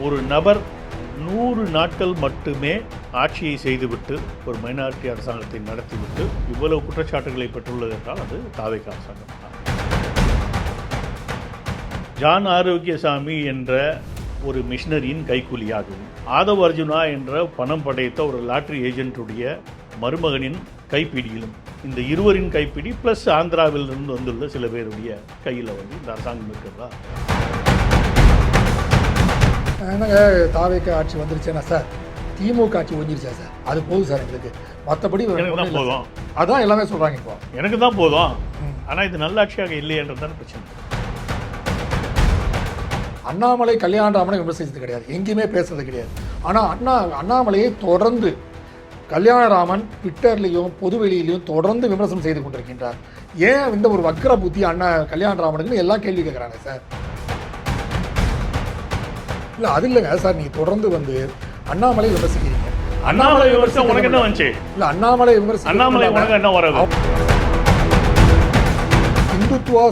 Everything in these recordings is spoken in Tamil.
ஒரு நபர் 100 நாட்கள் மட்டுமே ஆட்சியை செய்துவிட்டு ஒரு மைனாரிட்டி அரசாங்கத்தை நடத்திவிட்டு இவ்வளவு குற்றச்சாட்டுகளை பெற்றுள்ளது என்றால் அது தாவேக அரசாங்கம் தான். ஜான் ஆரோக்கியசாமி என்ற ஒரு மிஷனரியின் கைக்கூலியாகவும் ஆதவ் அர்ஜுனா என்ற பணம் படைத்த ஒரு லாட்டரி ஏஜென்ட்டுடைய மருமகனின் கைப்பிடியிலும் இந்த இருவரின் கைப்பிடி ப்ளஸ் ஆந்திராவிலிருந்து வந்துள்ள சில பேருடைய கையில் வந்து இந்த அரசாங்கம் இருக்கிறதா? என்னங்க தாவேக ஆட்சி வந்துருச்சேன்னா சார், திமுக ஆட்சி ஒஞ்சிருச்சா சார்? அது போதும் சார் எங்களுக்கு, மற்றபடி எனக்கு தான் போதும். அதான் எல்லாமே சொல்கிறாங்க. இப்போ எனக்கு தான் போதும், ஆனால் இது நல்லாட்சியாக இல்லையன்றது தானே பிரச்சனை. அண்ணாமலை கல்யாணராமனை விமர்சித்தது கிடையாது, எங்கேயுமே பேசுறது கிடையாது. ஆனால் அண்ணாமலையை தொடர்ந்து கல்யாணராமன் ட்விட்டர்லேயும் பொதுவெளியிலையும் தொடர்ந்து விமர்சனம் செய்து கொண்டிருக்கின்றார். ஏன் இந்த ஒரு வக்கர புத்தி கல்யாணராமனுக்குன்னு எல்லாம் கேள்வி கேட்குறாங்க சார். இல்லை அது இல்லைங்க சார், நீங்கள் தொடர்ந்து வந்து அண்ணாமலை விமர்சிக்கிறீங்க. அண்ணாமலை விமர்சனம் உனக்கு என்ன வந்துச்சு? இல்லை அண்ணாமலை விமர்சனம் உனக்கு என்ன வராது? இந்துத்துவா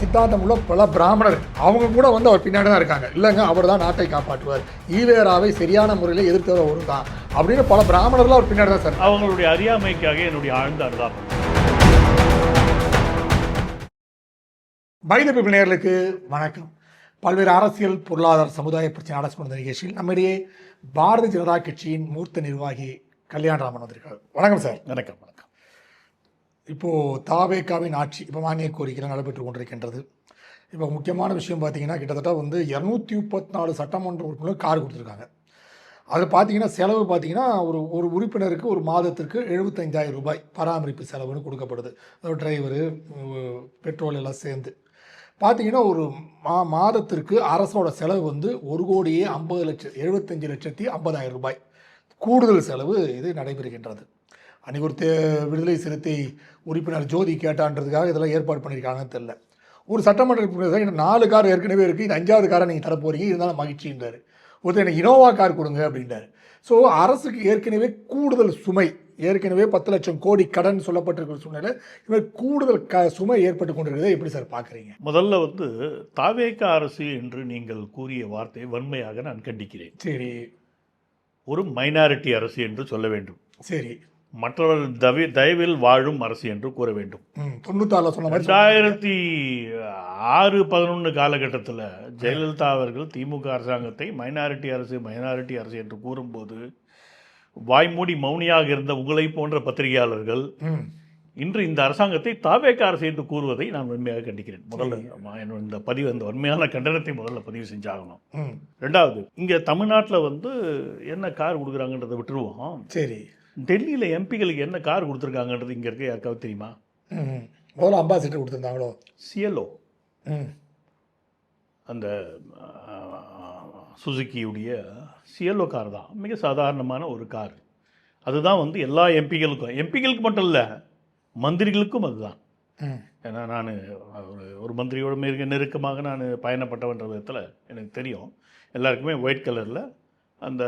சித்தாந்தம் உள்ள பல பிராமணர் அவங்க கூட வந்து அவர் பின்னாடி தான் இருக்காங்க. இல்லைங்க அவர் தான் நாட்டை காப்பாற்றுவார், ஈவேராவை சரியான முறையில் எதிர்த்தவர் ஒரு தான் அப்படின்னு பல பிராமணர்கள் அவர் பின்னாடி தான் சார். அவங்களுடைய அறியாமைக்காக என்னுடைய ஆழ்ந்த அனுதாபம். பை தி பீப்பிள் நேயர்களுக்கு வணக்கம். பல்வேறு அரசியல் பொருளாதார சமுதாய பிரச்சனை அரசு கொண்ட நிகழ்ச்சியில் நம்மிடையே பாரதிய ஜனதா கட்சியின் மூத்த நிர்வாகி கல்யாணராமன் வந்திருக்கார். வணக்கம் சார். வணக்கம். வணக்கம். இப்போது தாவேகாவின் ஆட்சி இப்போ மானிய கோரிக்கைகள் நடைபெற்று கொண்டிருக்கின்றது. இப்போ முக்கியமான விஷயம் பார்த்தீங்கன்னா கிட்டத்தட்ட வந்து 234 சட்டமன்ற உறுப்பினர் கார் கொடுத்துருக்காங்க. அது பார்த்தீங்கன்னா செலவு பார்த்தீங்கன்னா ஒரு உறுப்பினருக்கு ஒரு மாதத்திற்கு 75,000 ரூபாய் பராமரிப்பு செலவுன்னு கொடுக்கப்படுது. அதாவது டிரைவரு, பெட்ரோல் எல்லாம் சேர்ந்து பார்த்தீங்கன்னா ஒரு மாதத்திற்கு அரசோட செலவு வந்து 1,75,50,000 ரூபாய் கூடுதல் செலவு இது நடைபெறுகின்றது. அன்றைக்கி ஒரு விடுதலை சிறுத்தை உறுப்பினர் ஜோதி கேட்டான்றதுக்காக இதெல்லாம் ஏற்பாடு பண்ணியிருக்காங்கன்னு தெரியல. ஒரு சட்டமன்ற உறுப்பினர் எனக்கு 4 கார் ஏற்கனவே இருக்குது, இது 5வது காரை நீங்கள் தரப்போகிறீங்க, இருந்தாலும் மகிழ்ச்சின்றார். ஒருத்தர் எனக்கு இனோவா கார் கொடுங்க அப்படின்றார். ஸோ அரசுக்கு ஏற்கனவே கூடுதல் சுமை, ஏற்கனவே 10 லட்சம் கோடி கடன் சொல்லப்பட்டிருக்கிற சூழ்நிலை இவர் கூடுதல் சுமை ஏற்பட்டு கொண்டிருக்கிறத எப்படி சார் பார்க்குறீங்க? முதல்ல வந்து தாவேக அரசு என்று நீங்கள் கூறிய வார்த்தையை வன்மையாக நான் கண்டிக்கிறேன். சரி, ஒரு மைனாரிட்டி அரசு என்று சொல்ல வேண்டும். சரி, மற்றவர்கள் தயவில் வாழும் அரசு என்று கூற வேண்டும். 94 சொன்ன மாதிரி 2006-11 காலகட்டத்தில் ஜெயலலிதா அவர்கள் திமுக அரசாங்கத்தை மைனாரிட்டி அரசு என்று கூறும்போது வாய்மூடி மௌனியாக இருந்த உங்களை போன்ற பத்திரிகையாளர்கள் இன்று இந்த அரசாங்கத்தை தாவேக அரசு என்று கூறுவதை நான் வன்மையாக கண்டிக்கிறேன். முதல்ல இந்த பதிவு, அந்த வன்மையான கண்டனத்தை முதல்ல பதிவு செஞ்சாகணும். ரெண்டாவது, இங்கே தமிழ்நாட்டில் வந்து என்ன கார் கொடுக்குறாங்கன்றதை விட்டுருவோம். சரி, டெல்லியில் எம்பிகளுக்கு என்ன கார் கொடுத்துருக்காங்கன்றது இங்கே இருக்க யாருக்காவது தெரியுமா? முதல்ல அம்பாசிடர் கொடுத்துருந்தாங்களோ? சிஎல்ஓ, அந்த சுசுக்கியுடைய சிஎல்ஓ கார் தான், மிக சாதாரணமான ஒரு கார். அதுதான் வந்து எல்லா எம்பிகளுக்கு மட்டும் இல்லை, மந்திரிகளுக்கும் அதுதான். ஏன்னா நான் ஒரு மந்திரியோட மிக நெருக்கமாக நான் பயணப்பட்டவன்ற விதத்தில் எனக்கு தெரியும். எல்லாருக்குமே ஒயிட் கலரில் அந்த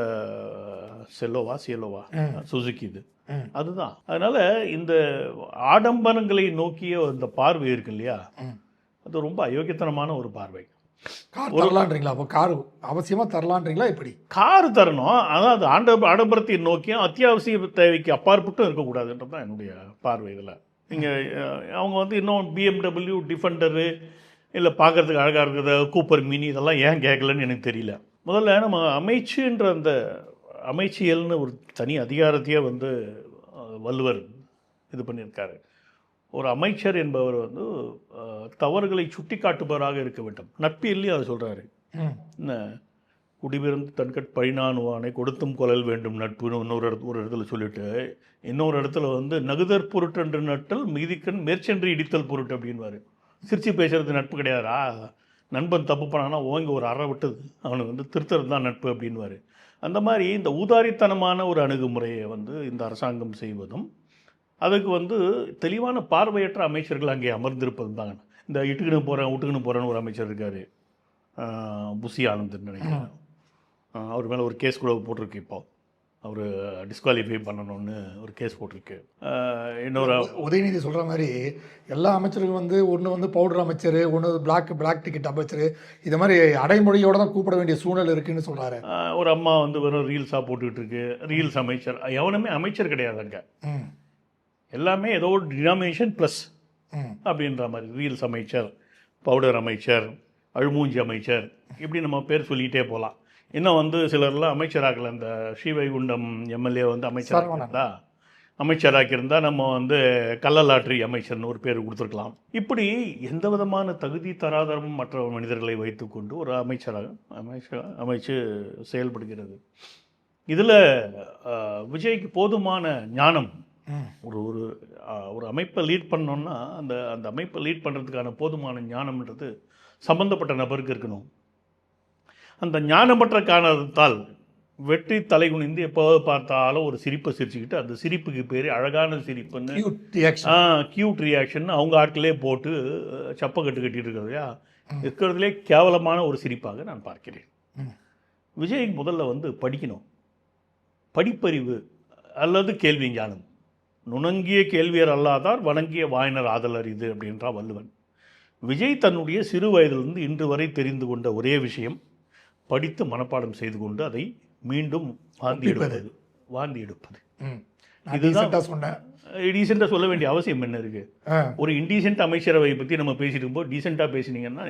சிஎல்ஓவா சுசுக்கி இது அதுதான். அதனால் இந்த ஆடம்பரங்களை நோக்கிய அந்த பார்வை இருக்கு இல்லையா, அது ரொம்ப அயோக்கியத்தனமான ஒரு பார்வை. கார் தரலான்றீங்களா? அப்போ கார் அவசியமாக தரலான்றீங்களா? எப்படி கார் தரணும், அதாவது ஆடம்பரத்தை நோக்கியும் அத்தியாவசிய தேவைக்கு அப்பாற்பட்டும் இருக்கக்கூடாதுன்றது தான் என்னுடைய பார்வை. இதில் நீங்கள் அவங்க வந்து இன்னும் BMW டிஃபெண்டரு இல்லை பார்க்குறதுக்கு அழகாக இருக்கிறது கூப்பர் மினி இதெல்லாம் ஏன் கேட்கலன்னு எனக்கு தெரியல. முதல்ல நம்ம அமைச்சுன்ற அந்த அமைச்சியல்னு ஒரு தனி அதிகாரத்தையே வந்து வள்ளுவர் இது பண்ணியிருக்காரு. ஒரு அமைச்சர் என்பவர் வந்து தவறுகளை சுட்டி காட்டுபவராக இருக்க வேண்டும். நட்பியல்லையும் அதை சொல்கிறாரு. என்ன குடிபிறந்து தன்கட் பழினானுவானை கொடுத்தும் கொள்ளல் வேண்டும் நட்புன்னு ஒரு இடத்துல சொல்லிட்டு, இன்னொரு இடத்துல வந்து நகுதற் பொருட்டென்று நட்டல் மீதிக்கண் மேற்சென்று இடித்தல் பொருட்டு அப்படின்வார். சிரிச்சு பேசுறது நட்பு கிடையாதா? நண்பன் தப்பு பண்ணானா ஓங்கி ஒரு அறை விட்டது அவனுக்கு வந்து திருத்தறது தான் நட்பு அப்படின்வார். அந்த மாதிரி இந்த ஊதாரித்தனமான ஒரு அணுகுமுறையை வந்து இந்த அரசாங்கம் செய்வதும், அதுக்கு வந்து தெளிவான பார்வையற்ற அமைச்சர்கள் அங்கே அமர்ந்திருப்பதும் தாங்க. இந்த இட்டுக்கின்னு போகிறேன்னு ஒரு அமைச்சர் இருக்கார், புசி ஆனந்த்னு நினைக்கிறேன். அவர் மேலே ஒரு கேஸ் கூட போட்டிருக்கு. இப்போ அவர் டிஸ்குவாலிஃபை பண்ணணும்னு ஒரு கேஸ் போட்டிருக்கு. இன்னொரு உதயநிதி சொல்கிற மாதிரி எல்லா அமைச்சர்களும் வந்து ஒன்று வந்து பவுடர் அமைச்சர், ஒன்று பிளாக் டிக்கெட் அமைச்சர், இது மாதிரி அடைமொழியோடு தான் கூப்பிட வேண்டிய சூழல் இருக்குன்னு சொல்கிறாரு. ஒரு அம்மா வந்து வெறும் ரீல்ஸாக போட்டுக்கிட்டு இருக்கு, ரீல்ஸ் அமைச்சர். எவனுமே அமைச்சர் கிடையாது அங்கே. எல்லாமே ஏதோ ஒரு டினாமினேஷன் ப்ளஸ் அப்படின்ற மாதிரி. ரீல்ஸ் அமைச்சர், பவுடர் அமைச்சர், அழுமூஞ்சி அமைச்சர், இப்படி நம்ம பேர் சொல்லிகிட்டே போகலாம். இன்னும் வந்து சிலர்லாம் அமைச்சராகல. இந்த ஸ்ரீவைகுண்டம் எம்எல்ஏ வந்து அமைச்சராக்கியிருந்தால் நம்ம வந்து கள்ள லாட்ரி அமைச்சர்னு ஒரு பேர் கொடுத்துருக்கலாம். இப்படி எந்த விதமான தகுதி தராதரமும் மற்ற மனிதர்களை வைத்துக்கொண்டு ஒரு அமைச்சு செயல்படுகிறது. இதில் விஜய்க்கு போதுமான ஞானம், ஒரு ஒரு ஒரு அமைப்பை லீட் பண்ணோன்னா அந்த அமைப்பை லீட் பண்ணுறதுக்கான போதுமான ஞானம்ன்றது சம்பந்தப்பட்ட நபருக்கு இருக்கணும். அந்த ஞானமற்ற காரணத்தால் வெற்றி தலைகுனிந்து எப்போ பார்த்தாலும் ஒரு சிரிப்பை சிரிச்சுக்கிட்டு, அந்த சிரிப்புக்கு பேர் அழகான சிரிப்புன்னு கியூட் ரியாக்ஷன் அவங்க ஆட்களே போட்டு சப்பை கட்டிட்டு இருக்கிறதையா இருக்கிறதுலே கேவலமான ஒரு சிரிப்பாக நான் பார்க்கிறேன். விஜய்க்கு முதல்ல வந்து படிக்கணும். படிப்பறிவு அல்லது கேள்வி ஞானம். நுணங்கிய கேள்வியர் அல்லாதார் வணங்கிய வாயினர் ஆதலர் இது அப்படின்றா வள்ளுவன். விஜய் தன்னுடைய சிறு வயதிலிருந்து இன்று வரை தெரிந்து கொண்ட ஒரே விஷயம், படித்து மனப்பாடம் செய்து கொண்டு அதை மீண்டும் வாந்தி எடுப்பது. இதுதான் சொன்னேன். டீசெண்டாக சொல்ல வேண்டிய அவசியம் என்ன இருக்கு? ஒரு இன்டீசென்ட் அமைச்சரவை பற்றி நம்ம பேசிட்டு இருக்கும்போது டீசெண்டாக பேசினீங்கன்னா,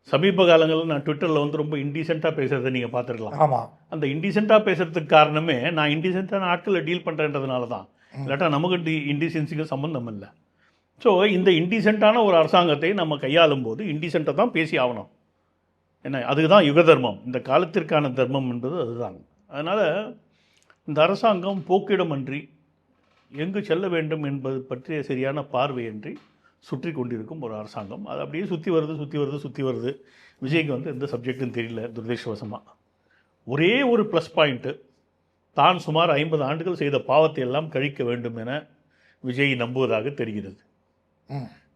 சமீப காலங்களில் நான் ட்விட்டரில் வந்து ரொம்ப இன்டீசெண்டாக பேசுகிறத நீங்கள் பார்த்துருக்கலாம். ஆமாம், அந்த இன்டீசெண்டாக பேசுறதுக்கு காரணமே நான் இன்டீசென்ட்டான ஆட்களை டீல் பண்ணுறேன்றதுனால தான். இல்லாட்டா நமக்கு இன்டீசென்சிக்கு சம்மந்தம் இல்லை. ஸோ இந்த இன்டீசென்ட்டான ஒரு அரசாங்கத்தை நம்ம கையாளும் போது இன்டீசென்ட்டாக தான் பேசி ஆகணும். என்ன, அதுக்கு தான் யுக தர்மம். இந்த காலத்திற்கான தர்மம் என்பது அதுதான். அதனால் இந்த அரசாங்கம் போக்கிடமன்றி எங்கு செல்ல வேண்டும் என்பது பற்றிய சரியான பார்வையின்றி சுற்றி கொண்டிருக்கும் ஒரு அரசாங்கம். அது அப்படியே சுற்றி வருது. விஜய்க்கு வந்து எந்த சப்ஜெக்டும் தெரியல துரதிர்ஷ்டவசமாக. ஒரே ஒரு ப்ளஸ் பாயிண்ட்டு, தான் சுமார் 50 ஆண்டுகள் செய்த பாவத்தை எல்லாம் கழிக்க வேண்டும் என விஜய் நம்புவதாக தெரிகிறது.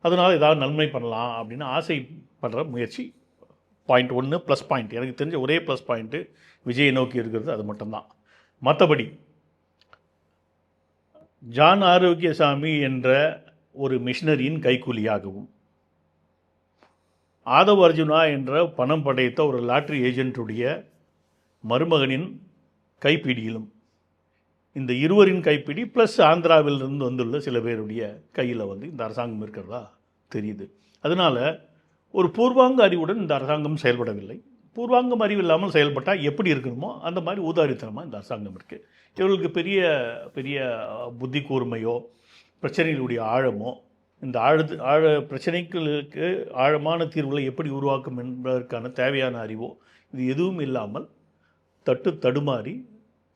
அதனால் ஏதாவது நன்மை பண்ணலாம் அப்படின்னு ஆசைப்படுற முயற்சி. Point 1 plus point. எனக்கு தெரிஞ்ச ஒரே ப்ளஸ் பாயிண்ட்டு விஜயை நோக்கி இருக்கிறது அது மட்டும்தான். மற்றபடி ஜான் ஆரோக்கியசாமி என்ற ஒரு மிஷினரியின் கைக்கூலியாகவும், ஆதவ் அர்ஜுனா என்ற பணம் படைத்த ஒரு லாட்ரி ஏஜென்ட்டுடைய மருமகனின் கைப்பிடியிலும், இந்த இருவரின் கைப்பிடி ப்ளஸ் ஆந்திராவிலிருந்து வந்துள்ள சில பேருடைய கையில் வந்து இந்த அரசாங்கம் இருக்கிறதா தெரியுது. அதனால் ஒரு பூர்வாங்க அறிவுடன் இந்த அரசாங்கம் செயல்படவில்லை. பூர்வாங்கம் அறிவு இல்லாமல் செயல்பட்டால் எப்படி இருக்கணுமோ அந்த மாதிரி ஊதாரித்தனமாக இந்த அரசாங்கம் இருக்குது. இவர்களுக்கு பெரிய பெரிய புத்தி கூர்மையோ பிரச்சனைகளுடைய ஆழமோ, இந்த பிரச்சனைகளுக்கு ஆழமான தீர்வுகளை எப்படி உருவாக்கும் என்பதற்கான தேவையான அறிவோ இது எதுவும் இல்லாமல் தடுமாறி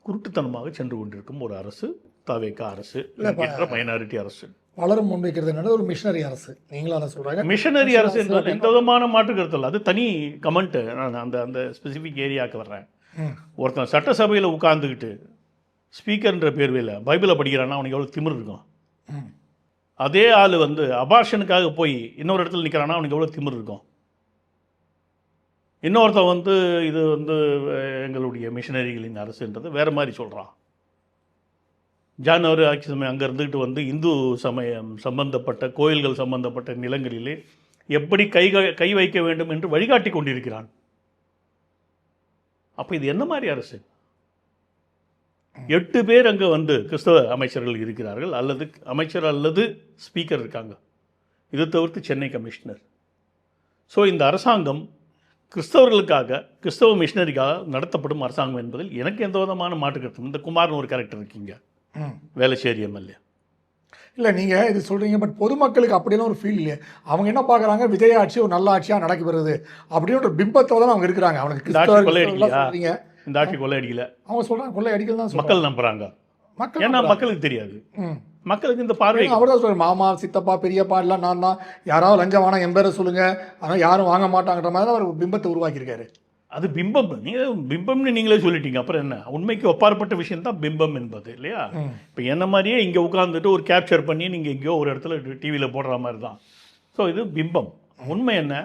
குருட்டுத்தனமாக சென்று கொண்டிருக்கும் ஒரு அரசு தவேகா அரசு என்ற மைனாரிட்டி அரசு. பலரும் முன்வைக்கிறது என்னது, ஒரு மிஷனரி அரசு. நீங்களும் அதை சொல்கிறாங்க. மிஷனரி அரசு என்பது எந்த விதமான மாற்று கருத்து இல்லை. அது தனி கமெண்ட்டு. நான் அந்த ஸ்பெசிஃபிக் ஏரியாவுக்கு வர்றேன். ஒருத்தன் சட்டசபையில் உட்கார்ந்துக்கிட்டு ஸ்பீக்கர்ன்ற பேர்வையில் பைபிளை படிக்கிறான்னா அவனுக்கு எவ்வளோ திமிர் இருக்கும். அதே ஆள் வந்து அபார்ஷனுக்காக போய் இன்னொரு இடத்துல நிற்கிறான்னா அவனுக்கு எவ்வளோ திமிர் இருக்கும். இன்னொருத்தன் வந்து இது வந்து எங்களுடைய மிஷனரிகளின் அரசுன்றது வேறு மாதிரி சொல்கிறான். ஜான் ஆட்சி சமயம் அங்கே இருந்துக்கிட்டு வந்து இந்து சமயம் சம்பந்தப்பட்ட கோயில்கள் சம்பந்தப்பட்ட நிலங்களிலே எப்படி கை வைக்க வேண்டும் என்று வழிகாட்டி கொண்டிருக்கிறான். அப்போ இது என்ன மாதிரி அரசு? 8 பேர் அங்கே வந்து கிறிஸ்தவ அமைச்சர்கள் இருக்கிறார்கள், அல்லது அமைச்சர் அல்லது ஸ்பீக்கர் இருக்காங்க. இது தவிர்த்து சென்னை கமிஷனர். ஸோ இந்த அரசாங்கம் கிறிஸ்தவர்களுக்காக, கிறிஸ்தவ மிஷனரிக்காக நடத்தப்படும் அரசாங்கம் என்பதில் எனக்கு எந்த விதமான மாற்று கருத்து. இந்த குமார்னு ஒரு கேரக்டர் இருக்கீங்க, வேளச்சேரி எம்எல்ஏ. இல்லை, நீங்கள் இது சொல்கிறீங்க, பட் பொதுமக்களுக்கு அப்படியெல்லாம் ஒரு ஃபீல் இல்லையே. அவங்க என்ன பார்க்குறாங்க, விஜய் ஆட்சி ஒரு நல்ல ஆட்சியாக நடக்க வருது அப்படின்னு ஒரு பிம்பத்தோடு தான் அவங்க இருக்கிறாங்க. அவனுக்கு இந்த ஆட்சி கொள்ளை அடிக்கல அவங்க சொல்கிறாங்க. கொள்ளை அடிக்கல தான் மக்கள் நம்புகிறாங்க. ஏன்னா மக்களுக்கு தெரியாது. மக்களுக்கு இந்த பார்வை அவர் தான் சொல்கிறார், மாமா சித்தப்பா பெரியப்பா எல்லாம் நான் தான், யாராவது லஞ்சம் வாங்க என் பேரை சொல்லுங்கள், ஆனால் யாரும் வாங்க மாட்டாங்கிற மாதிரி தான் அவர் பிம்பத்தை உருவாக்கியிருக்காரு. அது பிம்பம். பிம்பம்னு நீங்களே சொல்லிட்டீங்க. அப்புறம் என்ன, உண்மைக்கு ஒப்பாற்பட்ட விஷயம் தான் பிம்பம் என்பது, இல்லையா? இப்போ என்ன மாதிரியே இங்கே உட்காந்துட்டு ஒரு கேப்சர் பண்ணி நீங்கள் எங்கேயோ ஒரு இடத்துல டிவியில் போடுற மாதிரி தான். ஸோ இது பிம்பம். உண்மை என்ன?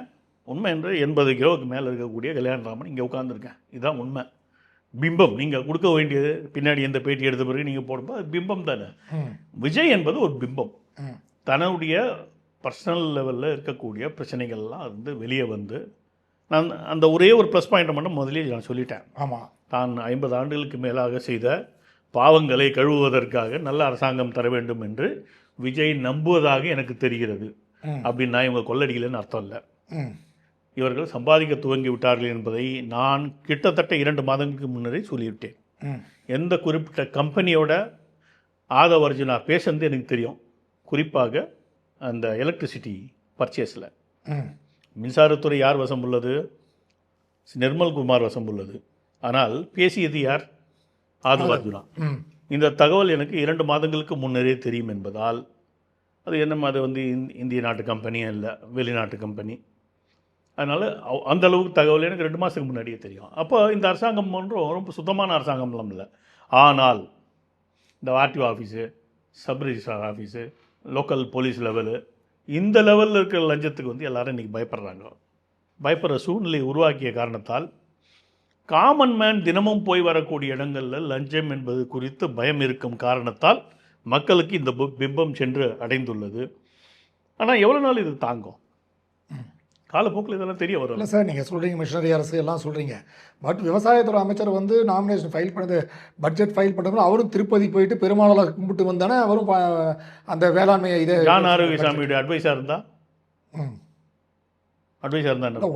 உண்மை என்று 80 கிலோவுக்கு மேலே இருக்கக்கூடிய கல்யாணராமன் இங்கே உட்காந்துருக்கேன். இதுதான் உண்மை. பிம்பம் நீங்கள் கொடுக்க வேண்டியது பின்னாடி எந்த பேட்டி எடுத்த பிறகு நீங்கள் போடும்போது அது பிம்பம் தானே. விஜய் என்பது ஒரு பிம்பம். தன்னுடைய பர்சனல் லெவலில் இருக்கக்கூடிய பிரச்சனைகள்லாம் வந்து வெளியே வந்து நான் அந்த ஒரே ஒரு ப்ளஸ் பாயிண்ட்டை மட்டும் முதலே நான் சொல்லிட்டேன். ஆமாம், தான் 50 ஆண்டுகளுக்கு மேலாக செய்த பாவங்களை கழுவுவதற்காக நல்ல அரசாங்கம் தர வேண்டும் என்று விஜய் நம்புவதாக எனக்கு தெரிகிறது. அப்படின்னா இவங்க கொள்ளடிக்கலைன்னு அர்த்தம் இல்லை. இவர்கள் சம்பாதிக்க துவங்கி விட்டார்கள் என்பதை நான் கிட்டத்தட்ட 2 மாதங்களுக்கு முன்னரே சொல்லிவிட்டேன். எந்த குறிப்பிட்ட கம்பெனியோட ஆதவ அர்ஜுனா பேசுனது எனக்கு தெரியும். குறிப்பாக அந்த எலக்ட்ரிசிட்டி பர்ச்சேஸில் மின்சாரத்துறை யார் வசம் உள்ளது? நிர்மல்குமார் வசம் உள்ளது. ஆனால் பேசியது யார்? ஆதவ அர்ஜுனா. இந்த தகவல் எனக்கு 2 மாதங்களுக்கு முன்னரே தெரியும் என்பதால் அது என்ன, அது வந்து இந்திய நாட்டு கம்பெனியும் இல்லை, வெளிநாட்டு கம்பெனி. அதனால் அந்த அளவுக்கு தகவல் எனக்கு 2 மாதத்துக்கு முன்னாடியே தெரியும். அப்போ இந்த அரசாங்கம் ஒன்றும் ரொம்ப சுத்தமான அரசாங்கம்லாம் இல்லை. ஆனால் இந்த RTO office, sub registrar office, local police level, இந்த லெவலில் இருக்கிற லஞ்சத்துக்கு வந்து எல்லாரும் இன்றைக்கி பயப்படுறாங்க. பயப்படுற சூழ்நிலையை உருவாக்கிய காரணத்தால் காமன் மேன் தினமும் போய் வரக்கூடிய இடங்களில் லஞ்சம் என்பது குறித்து பயம் இருக்கும் காரணத்தால் மக்களுக்கு இந்த பிம்பம் சென்று அடைந்துள்ளது. ஆனால் எவ்வளோ நாள் இது தாங்கும்? காலப்போக்கில் இதெல்லாம் தெரிய வரும். இல்லை சார், நீங்கள் சொல்கிறீங்க மிஷனரி அரசு எல்லாம் சொல்கிறீங்க. பட் விவசாயத்துறை அமைச்சர் வந்து நாமினேஷன் ஃபைல் பண்ணது, பட்ஜெட் ஃபைல் பண்ணுறது அவரும் திருப்பதி போயிட்டு பெருமாளை கும்பிட்டு வந்தானே, அவரும் அந்த வேளாண்மையை இதை ஜான் ஆரோக்கியசாமியுடைய அட்வைஸாக இருந்தால்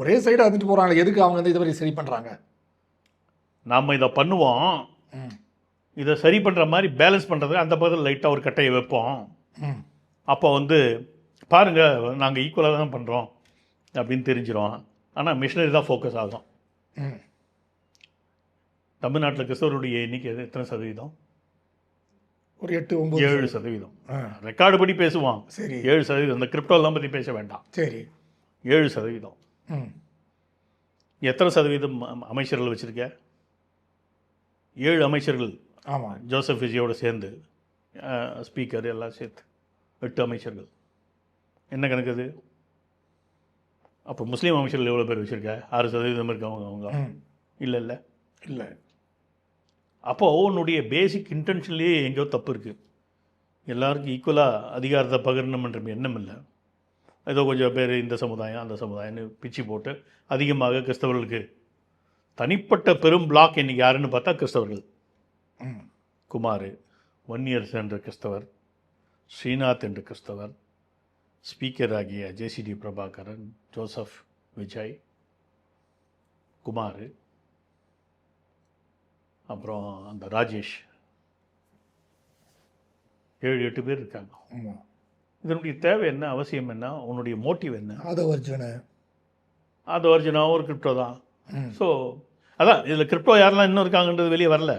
ஒரே சைடு அதுட்டு போகிறாங்க. எதுக்கு அவங்க வந்து இதுவரை சரி பண்ணுறாங்க? நாம் இதை பண்ணுவோம், இதை சரி பண்ணுற மாதிரி பேலன்ஸ் பண்ணுறதுக்கு அந்த பக்கத்தில் லைட்டாக ஒரு கட்டையை வைப்போம். அப்போ வந்து பாருங்கள் நாங்கள் ஈக்குவலாக தான் பண்ணுறோம் அப்படின்னு தெரிஞ்சிடும். ஆனால் மிஷினரி தான் ஃபோக்கஸ் ஆகும். தமிழ்நாட்டில் கிறிஸ்தவருடைய எண்ணிக்கை எத்தனை சதவீதம்? ஒரு 8-9-7%. ரெக்கார்டு படி பேசுவான். சரி, 7%. இந்த கிரிப்டோலாம் பற்றி பேச வேண்டாம். சரி, 7%. எத்தனை சதவீதம் அமைச்சர்கள் வச்சுருக்க? 7 அமைச்சர்கள். ஆமாம், ஜோசப் விஜயோடு சேர்ந்து ஸ்பீக்கர் எல்லாம் சேர்த்து 8 அமைச்சர்கள். என்ன கணக்குது? அப்போ முஸ்லீம் அமைச்சர்கள் எவ்வளோ பேர் வச்சுருக்க? 6% இருக்கவங்க அவங்க இல்லை இல்லை இல்லை. அப்போது உன்னுடைய பேசிக் இன்டென்ஷன்லேயே எங்கேயோ தப்பு இருக்குது. எல்லாருக்கும் ஈக்குவலாக அதிகாரத்தை பகிரணும் என்ற எண்ணம் இல்லை. ஏதோ கொஞ்சம் பேர் இந்த சமுதாயம் அந்த சமுதாயம்னு பிச்சு போட்டு அதிகமாக கிறிஸ்தவர்களுக்கு தனிப்பட்ட பெரும் பிளாக் இன்றைக்கி யாருன்னு பார்த்தா கிறிஸ்தவர்கள். குமார், வன்னியர்ஸ் என்ற கிறிஸ்தவர், ஸ்ரீநாத் என்ற கிறிஸ்தவர், ஸ்பீக்கர் ஆகிய ஜேசிடி பிரபாகரன், ஜோசப் விஜய், குமார், அப்புறம் அந்த ராஜேஷ், 7-8 பேர் இருக்காங்க. இதனுடைய தேவை என்ன? அவசியம் என்ன? உன்னுடைய மோட்டிவ் என்ன? ஆதவ அர்ஜுனாவும் ஒரு கிரிப்டோ தான். ஸோ அதான் இதில் கிரிப்டோ யாரெல்லாம் இன்னும் இருக்காங்கன்றது வெளியே வரல.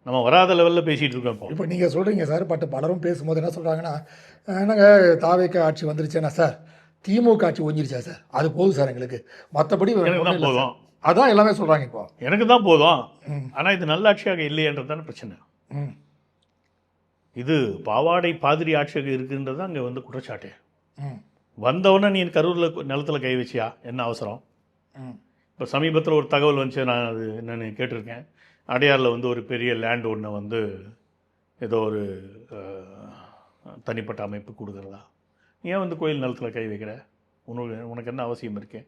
நம்ம வராத லெவலில் பேசிகிட்டு இருக்கோம். இப்போ நீங்கள் சொல்கிறீங்க சார், பட் பலரும் பேசும்போது என்ன சொல்கிறாங்கன்னா, என்னங்க தாவேக்கா ஆட்சி வந்துருச்சேன்னா சார், திமுக ஆட்சி ஒஞ்சிருச்சா சார், அது போதும் சார் எங்களுக்கு, மற்றபடி எனக்கு தான் போதும், அதான் எல்லாமே சொல்கிறாங்க. இப்போ எனக்கு தான் போதும். ஆனால் இது நல்ல ஆட்சியாக இல்லையன்றது தானே பிரச்சனை. இது பாவாடை பாதிரி ஆட்சியாக இருக்குன்றது அங்கே வந்து குற்றச்சாட்டு. வந்தவொடனே நீ கரூரில் நிலத்தில் கை வச்சியா? என்ன அவசரம்? இப்போ சமீபத்தில் ஒரு தகவல் வந்துச்சு, நான் அது என்னென்னு கேட்டிருக்கேன். அடையாரில் வந்து ஒரு பெரிய லேண்ட் ஒன்று வந்து ஏதோ ஒரு தனிப்பட்ட அமைப்பு கொடுக்குறதா? ஏன் வந்து கோயில் நிலத்தில் கை வைக்கிற? உனக்கு என்ன அவசியம் இருக்கு?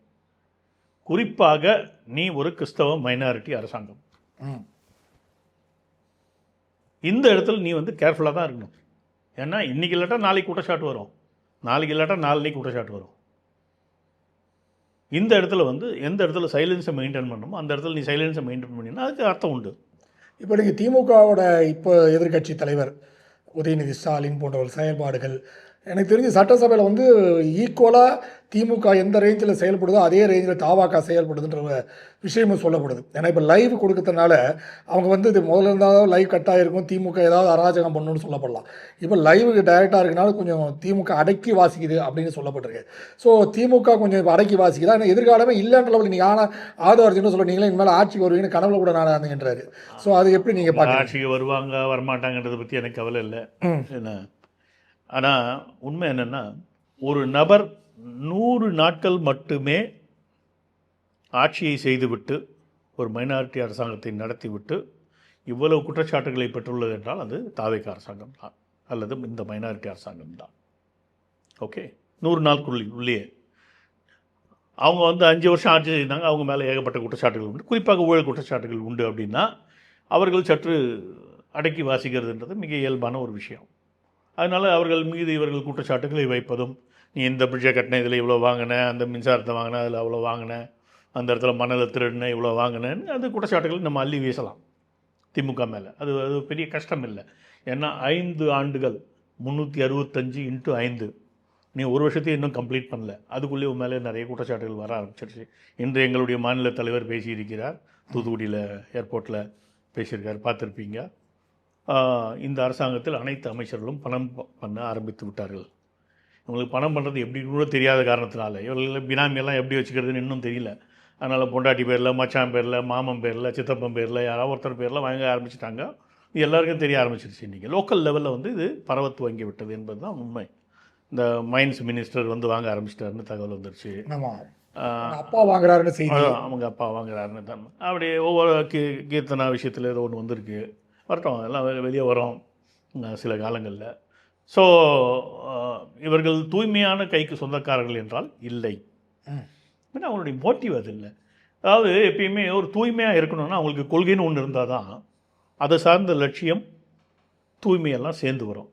குறிப்பாக நீ ஒரு கிறிஸ்தவ மைனாரிட்டி அரசாங்கம். இந்த இடத்துல நீ வந்து கேர்ஃபுல்லாக தான் இருக்கணும். ஏன்னா இன்றைக்கி இல்லாட்டா நாளைக்கு குற்றச்சாட்டு வரும், நாளைக்கு இல்லாட்டா நாளைக்கு குற்றச்சாட்டு வரும். இந்த இடத்துல வந்து எந்த இடத்துல சைலன்ஸை மெயின்டைன் பண்ணணுமோ அந்த இடத்துல நீ சைலன்ஸை மெயின்டைன் பண்ணினா அதுக்கு அர்த்தம் உண்டு. இப்போ நீங்கள் திமுகவோட இப்போ எதிர்க்கட்சி தலைவர் உதயநிதி ஸ்டாலின் போன்றவர் செயல்பாடுகள் எனக்கு தெரிஞ்சு சட்டசபையில் வந்து ஈக்குவலாக திமுக எந்த ரேஞ்சில் செயல்படுதோ அதே ரேஞ்சில் தாவாக்கா செயல்படுதுன்ற விஷயமும் சொல்லப்படுது. ஏன்னா இப்போ லைவ் கொடுக்கறதுனால அவங்க வந்து இது முதல்ல இருந்தாலும் லைவ் கட் ஆகிருக்கும், திமுக ஏதாவது அராஜகம் பண்ணணும்னு சொல்லப்படலாம். இப்போ லைவுக்கு டைரெக்டாக இருக்கனால கொஞ்சம் திமுக அடக்கி வாசிக்குது அப்படின்னு சொல்லப்பட்டிருக்கு. ஸோ திமுக கொஞ்சம் இப்போ அடக்கி வாசிக்குதா? ஏன்னா எதிர்காலமே இல்லைன்ற லெவலில் நீங்கள் ஆனால் ஆதவ அர்ஜுனா சொல்ல நீங்களே இனிமேல் ஆட்சிக்கு வருவீங்கன்னு கனவுல கூட நாடாதுன்றாரு. ஸோ அது எப்படி நீங்கள் பார்க்க? ஆட்சிக்கு வருவாங்க வரமாட்டாங்கன்றதை பற்றி எனக்கு கவலை இல்லை. என்ன ஆனால் உண்மை என்னென்னா, ஒரு நபர் 100 நாட்கள் மட்டுமே ஆட்சியை செய்துவிட்டு ஒரு மைனாரிட்டி அரசாங்கத்தை நடத்திவிட்டு இவ்வளவு குற்றச்சாட்டுகளை பெற்றுள்ளது என்றால் அது தாவேக அரசாங்கம் தான், அல்லது இந்த மைனாரிட்டி அரசாங்கம் தான். ஓகே, 100 நாளுக்குள்ளேயே அவங்க வந்து 5 வருஷம் ஆட்சி செய்தாங்க. அவங்க மேலே ஏகப்பட்ட குற்றச்சாட்டுகள் உண்டு, குறிப்பாக ஊழல் குற்றச்சாட்டுகள் உண்டு. அப்படின்னா அவர்கள் சற்று அடக்கி வாசிக்கிறதுன்றது மிக இயல்பான ஒரு விஷயம். அதனால் அவர்கள் மீது இவர்கள் குற்றச்சாட்டுகளை வைப்பதும், நீ இந்த பிரிட்ஜை கட்டின இதில் இவ்வளோ வாங்கினேன், அந்த மின்சாரத்தை வாங்கினேன் அதில் அவ்வளோ வாங்கினேன், அந்த இடத்துல மணலை திருடினேன் இவ்வளோ வாங்கினேன்னு அந்த குற்றச்சாட்டுகளை நம்ம அள்ளி வீசலாம் திமுக மேலே. அது அது பெரிய கஷ்டம் இல்லை. ஏன்னா 5 ஆண்டுகள் 365 × 5, நீ ஒரு வருஷத்தையும் இன்னும் கம்ப்ளீட் பண்ணல, அதுக்குள்ளே உன் மேலே நிறைய குற்றச்சாட்டுகள் வர ஆரம்பிச்சிருச்சு. இன்று எங்களுடைய மாநில தலைவர் பேசியிருக்கிறார், தூத்துக்குடியில் ஏர்போர்ட்டில் பேசியிருக்கார், பார்த்துருப்பீங்க. இந்த அரசாங்கத்தில் அனைத்து அமைச்சர்களும் பணம் பண்ண ஆரம்பித்து விட்டார்கள். இவங்களுக்கு பணம் பண்ணுறது எப்படி கூட தெரியாத காரணத்தினால, இவர்கள் பினாமியெல்லாம் எப்படி வச்சுக்கிறதுன்னு இன்னும் தெரியல. அதனால் பொண்டாட்டி பேரில், மச்சான் பேரில், மாமன் பேரில், சித்தப்பன் பேரில், யாராவது ஒருத்தர் பேரில் வாங்க ஆரம்பிச்சிட்டாங்க. இது எல்லாருக்கும் தெரிய ஆரம்பிச்சிருச்சு. இன்றைக்கி லோக்கல் லெவலில் வந்து இது பரவத்து வாங்கி விட்டது என்பது தான் உண்மை. இந்த மைன்ஸ் மினிஸ்டர் வந்து வாங்க ஆரம்பிச்சிட்டாருன்னு தகவல் வந்துருச்சு. அப்பா வாங்குறாருன்னு செய்தி, அவங்க அப்பா வாங்குறாருன்னு தான். அப்படியே ஒவ்வொரு கீர்த்தனா விஷயத்தில் ஏதோ ஒன்று வந்திருக்கு, வரட்டும், எல்லாம் வெளியே வரும் சில காலங்களில். ஸோ இவர்கள் தூய்மையான கைக்கு சொந்தக்காரர்கள் என்றால் இல்லை. ஏன்னா அவங்களுடைய மோட்டிவ் அது இல்லை. அதாவது எப்பயுமே ஒரு தூய்மையாக இருக்கணும்னா அவங்களுக்கு கொள்கைன்னு ஒன்று இருந்தால் தான் அதை சார்ந்த லட்சியம் தூய்மையெல்லாம் சேர்ந்து வரும்.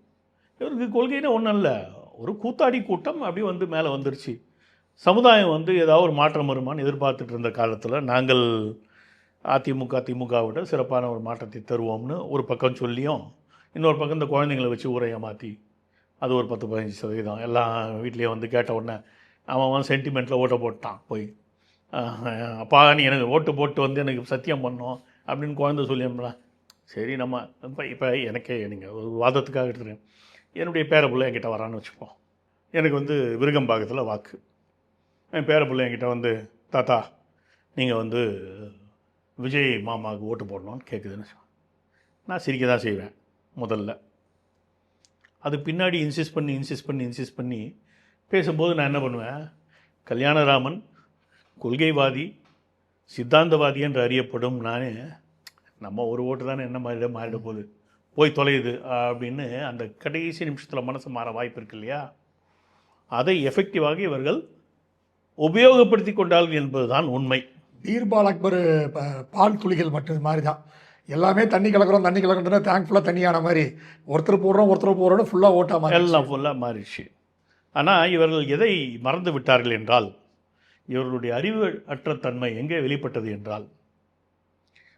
இவருக்கு கொள்கைன்னு ஒன்றும் இல்லை, ஒரு கூத்தாடி கூட்டம் அப்படி வந்து மேலே வந்துருச்சு. சமுதாயம் வந்து ஏதாவது ஒரு மாற்றம் வருமானு எதிர்பார்த்துட்டு இருந்த காலத்தில் நாங்கள் திமுக விட சிறப்பான ஒரு மாற்றத்தை தருவோம்னு ஒரு பக்கம் சொல்லியும், இன்னொரு பக்கம் இந்த குழந்தைங்களை வச்சு ஊரை ஏமாற்றி அது ஒரு 10-15% எல்லாம் வீட்லேயே வந்து கேட்ட உடனே அவன் சென்டிமெண்ட்டில் ஓட்டை போட்டான் போய், அப்பா நீ எனக்கு ஓட்டு போட்டு வந்து எனக்கு சத்தியம் பண்ணோம் அப்படின்னு குழந்தை சொல்லியோம்னா, சரி நம்ம இப்போ எனக்கே நீங்கள் ஒரு வாதத்துக்காக எடுத்துகிறேன். என்னுடைய பேரப்பிள்ளை என்கிட்ட வரான்னு வச்சுப்போம், எனக்கு வந்து விருகம்பாக்கத்தில் வாக்கு, என் பேரப்பிள்ளை என்கிட்ட வந்து தாத்தா நீங்கள் வந்து விஜய் மாமாவுக்கு ஓட்டு போடணும்னு கேட்குதுன்னு நான் சிரிக்க தான் செய்வேன் முதல்ல. அது பின்னாடி இன்சிஸ்ட் பண்ணி பேசும்போது நான் என்ன பண்ணுவேன், கல்யாணராமன் கொள்கைவாதி, சித்தாந்தவாதி என்று அறியப்படும் நானே, நம்ம ஒரு ஓட்டு தானே என்ன மாறிட போகுது, போய் தொலையுது அப்படின்னு அந்த கடைசி நிமிஷத்தில் மனசு மாற வாய்ப்பு இருக்கு இல்லையா, அதை எஃபெக்டிவாக இவர்கள் உபயோகப்படுத்தி கொண்டார்கள் என்பது தான் உண்மை. பீர்பால் அக்பர் பால் துளிகள் மட்டும் மாதிரி தான், எல்லாமே தண்ணி கலக்கிறோம் டேங்க் ஃபுல்லாக தண்ணியான மாதிரி, ஒருத்தர் போடுறோம் ஃபுல்லாக ஓட்டாமல் எல்லாம் ஃபுல்லாக மாறிடுச்சு. ஆனால் இவர்கள் எதை மறந்து விட்டார்கள் என்றால், இவர்களுடைய அறிவு அற்ற தன்மை எங்கே வெளிப்பட்டது என்றால்,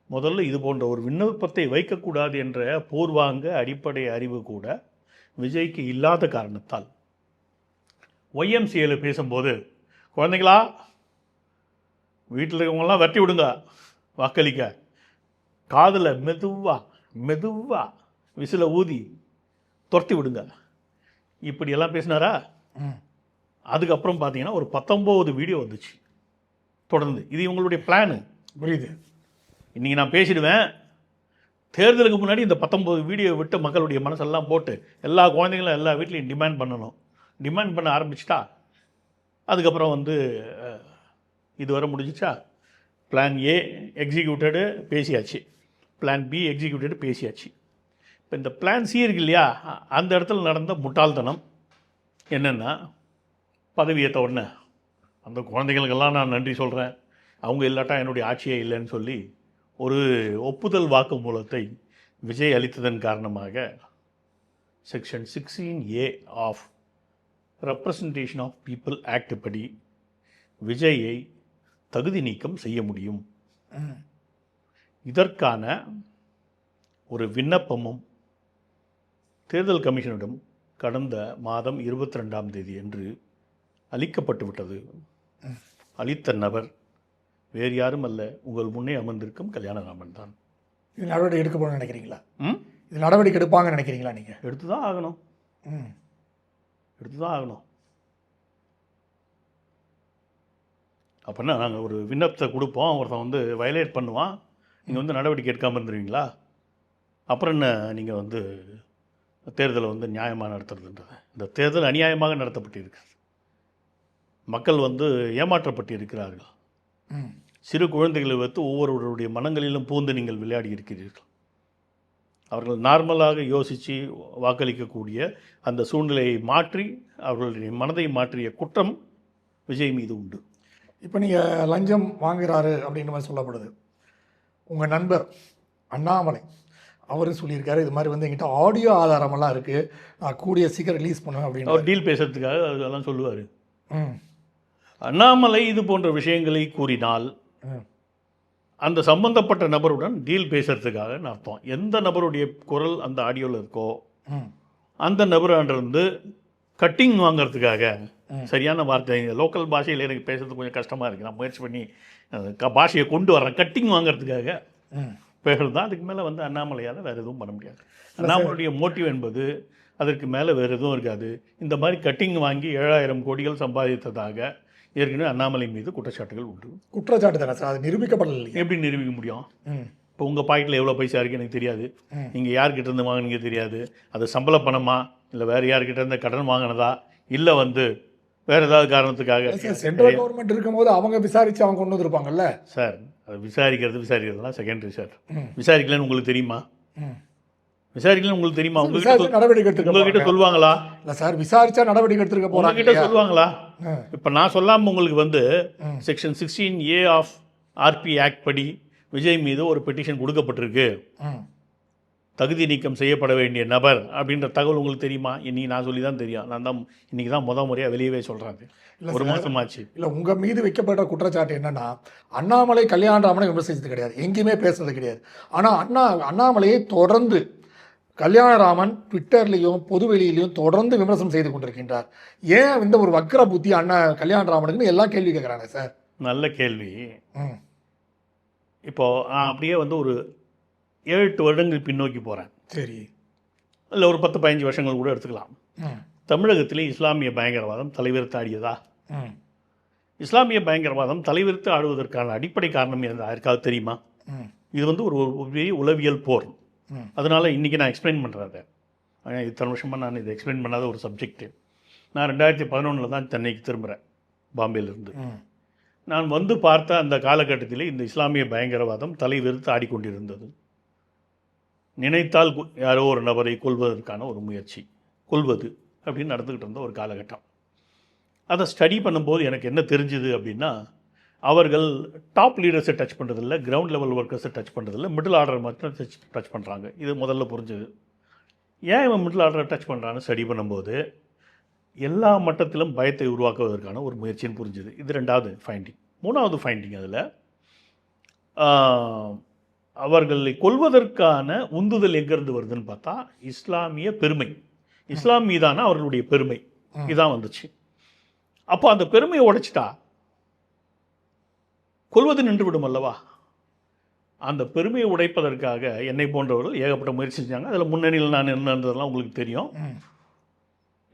முதல்ல இது போன்ற ஒரு விண்ணப்பத்தை வைக்கக்கூடாது என்ற பூர்வாங்க அடிப்படை அறிவு கூட விஜய்க்கு இல்லாத காரணத்தால் YMCAல பேசும்போது, குழந்தைங்களா வீட்டில் இருக்கவங்களாம் வெட்டி விடுங்க வாக்களிக்க, காதில் மெதுவாக விசில ஊதி துரத்தி விடுங்க, இப்படியெல்லாம் பேசினாரா. அதுக்கப்புறம் பார்த்தீங்கன்னா ஒரு 19 வீடியோ வந்துச்சு தொடர்ந்து. இது இவங்களுடைய பிளானு, புரியுது. இன்றைக்கி நான் பேசிடுவேன், தேர்தலுக்கு முன்னாடி இந்த 19 வீடியோ விட்டு மக்களுடைய மனசெல்லாம் போட்டு எல்லா குழந்தைங்களும் எல்லா வீட்லேயும் டிமாண்ட் பண்ண ஆரம்பிச்சிட்டா, அதுக்கப்புறம் வந்து இது வர முடிஞ்சிச்சா. பிளான் ஏ எக்ஸிக்யூட்டடு பேசியாச்சு, பிளான் பி எக்ஸிக்யூட்டடு பேசியாச்சு. இப்போ இந்த பிளான் சி இருக்கு இல்லையா, அந்த இடத்துல நடந்த முட்டாள்தனம் என்னென்னா, பதவி ஏற்ற உடனே அந்த குழந்தைகளுக்கெல்லாம் நான் நன்றி சொல்கிறேன், அவங்க இல்லாட்டா என்னுடைய ஆட்சியே இல்லைன்னு சொல்லி ஒரு ஒப்புதல் வாக்குமூலத்தை விஜய் அளித்ததன் காரணமாக section 16A of representation of people act படி விஜயை தகுதி நீக்கம் செய்ய முடியும். இதற்கான ஒரு விண்ணப்பமும் தேர்தல் கமிஷனிடம் கடந்த மாதம் 22ஆம் தேதி அன்று அளிக்கப்பட்டு விட்டது. அளித்த நபர் வேறு யாரும் அல்ல, உங்கள் முன்னே அமர்ந்திருக்கும் கல்யாணராமன் தான். இது நடவடிக்கை எடுக்க போகணும்னு நினைக்கிறீங்களா? இது நடவடிக்கை எடுப்பாங்கன்னு நினைக்கிறீங்களா? நீங்கள் எடுத்து தான் ஆகணும். அப்படின்னா நாங்கள் ஒரு விண்ணப்பத்தை கொடுப்போம், ஒருத்தன் வந்து வயலேட் பண்ணுவான், நீங்கள் வந்து நடவடிக்கை எடுக்காமல் இருந்துருவீங்களா? அப்புறம் என்ன நீங்கள் வந்து தேர்தலை வந்து நியாயமாக நடத்துறதுன்றது? இந்த தேர்தல் அநியாயமாக நடத்தப்பட்டிருக்கு, மக்கள் வந்து ஏமாற்றப்பட்டு இருக்கிறார்கள். சிறு குழந்தைகளை வைத்து ஒவ்வொருவருடைய மனங்களிலும் பூந்து நீங்கள் விளையாடி இருக்கிறீர்கள். அவர்கள் நார்மலாக யோசித்து வாக்களிக்கக்கூடிய அந்த சூழ்நிலையை மாற்றி அவர்களுடைய மனதை மாற்றிய குற்றம் விஜய் மீது உண்டு. இப்போ நீங்கள் லஞ்சம் வாங்குறாரு அப்படின்ற மாதிரி சொல்லப்படுது. உங்கள் நண்பர் அண்ணாமலை அவரும் சொல்லியிருக்காரு, இது மாதிரி வந்து என்கிட்ட ஆடியோ ஆதாரமெல்லாம் இருக்குது, நான் கூடிய சீக்கிரம் ரிலீஸ் பண்ணுவேன் அப்படின்னு. அவர் டீல் பேசுறதுக்காக அதெல்லாம் சொல்லுவார். ம் அண்ணாமலை இது போன்ற விஷயங்களை கூறினால் ம் அந்த சம்பந்தப்பட்ட நபருடன் டீல் பேசுறதுக்காக அர்த்தம். எந்த நபருடைய குரல் அந்த ஆடியோவில் இருக்கோ ம் அந்த நபராண்டிருந்து கட்டிங் வாங்கிறதுக்காக, ம். சரியான வார்த்தை லோக்கல் பாஷையில் எனக்கு பேசுறது கொஞ்சம் கஷ்டமாக இருக்குது, நான் முயற்சி பண்ணி பாஷையை கொண்டு வரேன், கட்டிங் வாங்கிறதுக்காக ம் பேசுறது தான். அதுக்கு மேலே வந்து அண்ணாமலையால் வேறு எதுவும் பண்ண முடியாது. அண்ணாமலையுடைய மோட்டிவ் என்பது அதற்கு மேலே வேறு எதுவும் இருக்காது. இந்த மாதிரி கட்டிங் வாங்கி 7,000 கோடிகள் சம்பாதித்ததாக ஏற்கனவே அண்ணாமலை மீது குற்றச்சாட்டுகள் உண்டு. குற்றச்சாட்டு தானே சார், அது நிரூபிக்கப்படலை. எப்படி நிரூபிக்க முடியும்? ம் இப்போ உங்கள் பாக்கெட்டில் எவ்வளோ பைசா இருக்குது எனக்கு தெரியாது, ம். நீங்கள் யார்கிட்ட இருந்து வாங்கினீங்க தெரியாது, அது சம்பள பணமா இல்லை வேறு யார்கிட்ட இருந்து கடன் வாங்கினதா இல்லை வந்து வேறு ஏதாவது காரணத்துக்காக? சென்ட்ரல் கவர்மெண்ட் இருக்கும்போது அவங்க விசாரித்து அவங்க கொண்டு வந்திருப்பாங்கல்ல சார். அது விசாரிக்கிறதுலாம் செகண்டரி சார். ம் விசாரிக்கலன்னு உங்களுக்கு தெரியுமா? ம் விசாரிக்கலன்னு உங்களுக்கு தெரியுமா? விசாரிச்சு நடவடிக்கை எடுத்துக்க உங்ககிட்ட சொல்லுவாங்களா? இல்லை சார், விசாரிச்சா நடவடிக்கை எடுத்துக்க போகிறாங்க. உங்ககிட்ட சொல்லுவாங்களா? இப்போ நான் சொல்லாமல் உங்களுக்கு வந்து ம். Section 16A of RB act படி விஜய் மீது ஒரு பெட்டிஷன் கொடுக்கப்பட்டிருக்கு, ம் தகுதி நீக்கம் செய்யப்பட வேண்டிய நபர் அப்படின்ற தகவல் உங்களுக்கு தெரியுமா? இன்னைக்கு நான் சொல்லி தான் தெரியும். நான் தான் இன்னைக்கு தான் முறையாக வெளியவே சொல்கிறாங்க. இல்ல ஒரு சார். மாதமாச்சு. இல்லை, உங்கள் மீது வைக்கப்பட்ட குற்றச்சாட்டு என்னன்னா, அண்ணாமலை கல்யாணராமனை விமர்சித்தது கிடையாது, எங்கேயுமே பேசுனது கிடையாது. ஆனால் அண்ணாமலையை தொடர்ந்து கல்யாணராமன் ட்விட்டர்லேயும் பொதுவெளியிலையும் தொடர்ந்து விமர்சனம் செய்து கொண்டிருக்கின்றார். ஏன் இந்த ஒரு வக்கர புத்தி கல்யாணராமனுக்குன்னு எல்லாம் கேள்வி கேட்குறாங்க சார். நல்ல கேள்வி. ம் இப்போது நான் அப்படியே வந்து ஒரு 7-8 வருடங்கள் பின்னோக்கி போகிறேன். சரி. இல்லை ஒரு 10-15 வருஷங்கள் கூட எடுத்துக்கலாம். ம் தமிழகத்திலே இஸ்லாமிய பயங்கரவாதம் தலைவிரித்து ஆடியதா? ம் இஸ்லாமிய பயங்கரவாதம் தலைவிரித்து ஆடுவதற்கான அடிப்படை காரணம் யாருக்காவது தெரியுமா? ம் இது வந்து ஒரு பெரிய உளவியல் போர். ம் அதனால் இன்றைக்கி நான் எக்ஸ்பிளைன் பண்ணுறேன். இத்தனை வருஷமாக நான் இதை எக்ஸ்பிளைன் பண்ணாத ஒரு சப்ஜெக்ட்டு. நான் 2011 தான் சென்னைக்கு திரும்புகிறேன் பாம்பேலேருந்து. ம் நான் வந்து பார்த்த அந்த காலகட்டத்திலே இந்த இஸ்லாமிய பயங்கரவாதம் தலைவிரித்து ஆடிக்கொண்டிருந்தது. நினைத்தால் யாரோ ஒரு நபரை கொல்வதற்கான ஒரு முயற்சி, கொல்வது அப்படின்னு நடந்துக்கிட்டு இருந்த ஒரு காலகட்டம். அதை ஸ்டடி பண்ணும்போது எனக்கு என்ன தெரிஞ்சுது அப்படின்னா, அவர்கள் டாப் லீடர்ஸை டச் பண்ணுறதில்ல, கிரவுண்ட் லெவல் ஒர்க்கர்ஸை டச் பண்ணுறதில்ல, மிடில் ஆர்டர் மட்டும் டச் பண்ணுறாங்க. இது முதல்ல புரிஞ்சுது. ஏன் இவன் மிடில் ஆர்டரை டச் பண்ணுறான்னு ஸ்டடி பண்ணும்போது எல்லா மட்டத்திலும் பயத்தை உருவாக்குவதற்கான ஒரு முயற்சின்னு புரிஞ்சுது. இது 2வது ஃபைண்டிங். 3வது ஃபைண்டிங், அதில் அவர்களை கொல்வதற்கான உந்துதல் எங்கேருந்து வருதுன்னு பார்த்தா இஸ்லாமிய பெருமை, இஸ்லாம் மீதான அவர்களுடைய பெருமை இதான் வந்துச்சு. அப்போ அந்த பெருமையை உடைச்சிட்டா கொல்வது நின்று விடும் அல்லவா? அந்த பெருமையை உடைப்பதற்காக என்னை போன்றவர்கள் ஏகப்பட்ட முயற்சி செஞ்சாங்க. அதில் முன்னணியில் நான் என்னன்றதெல்லாம் உங்களுக்கு தெரியும்.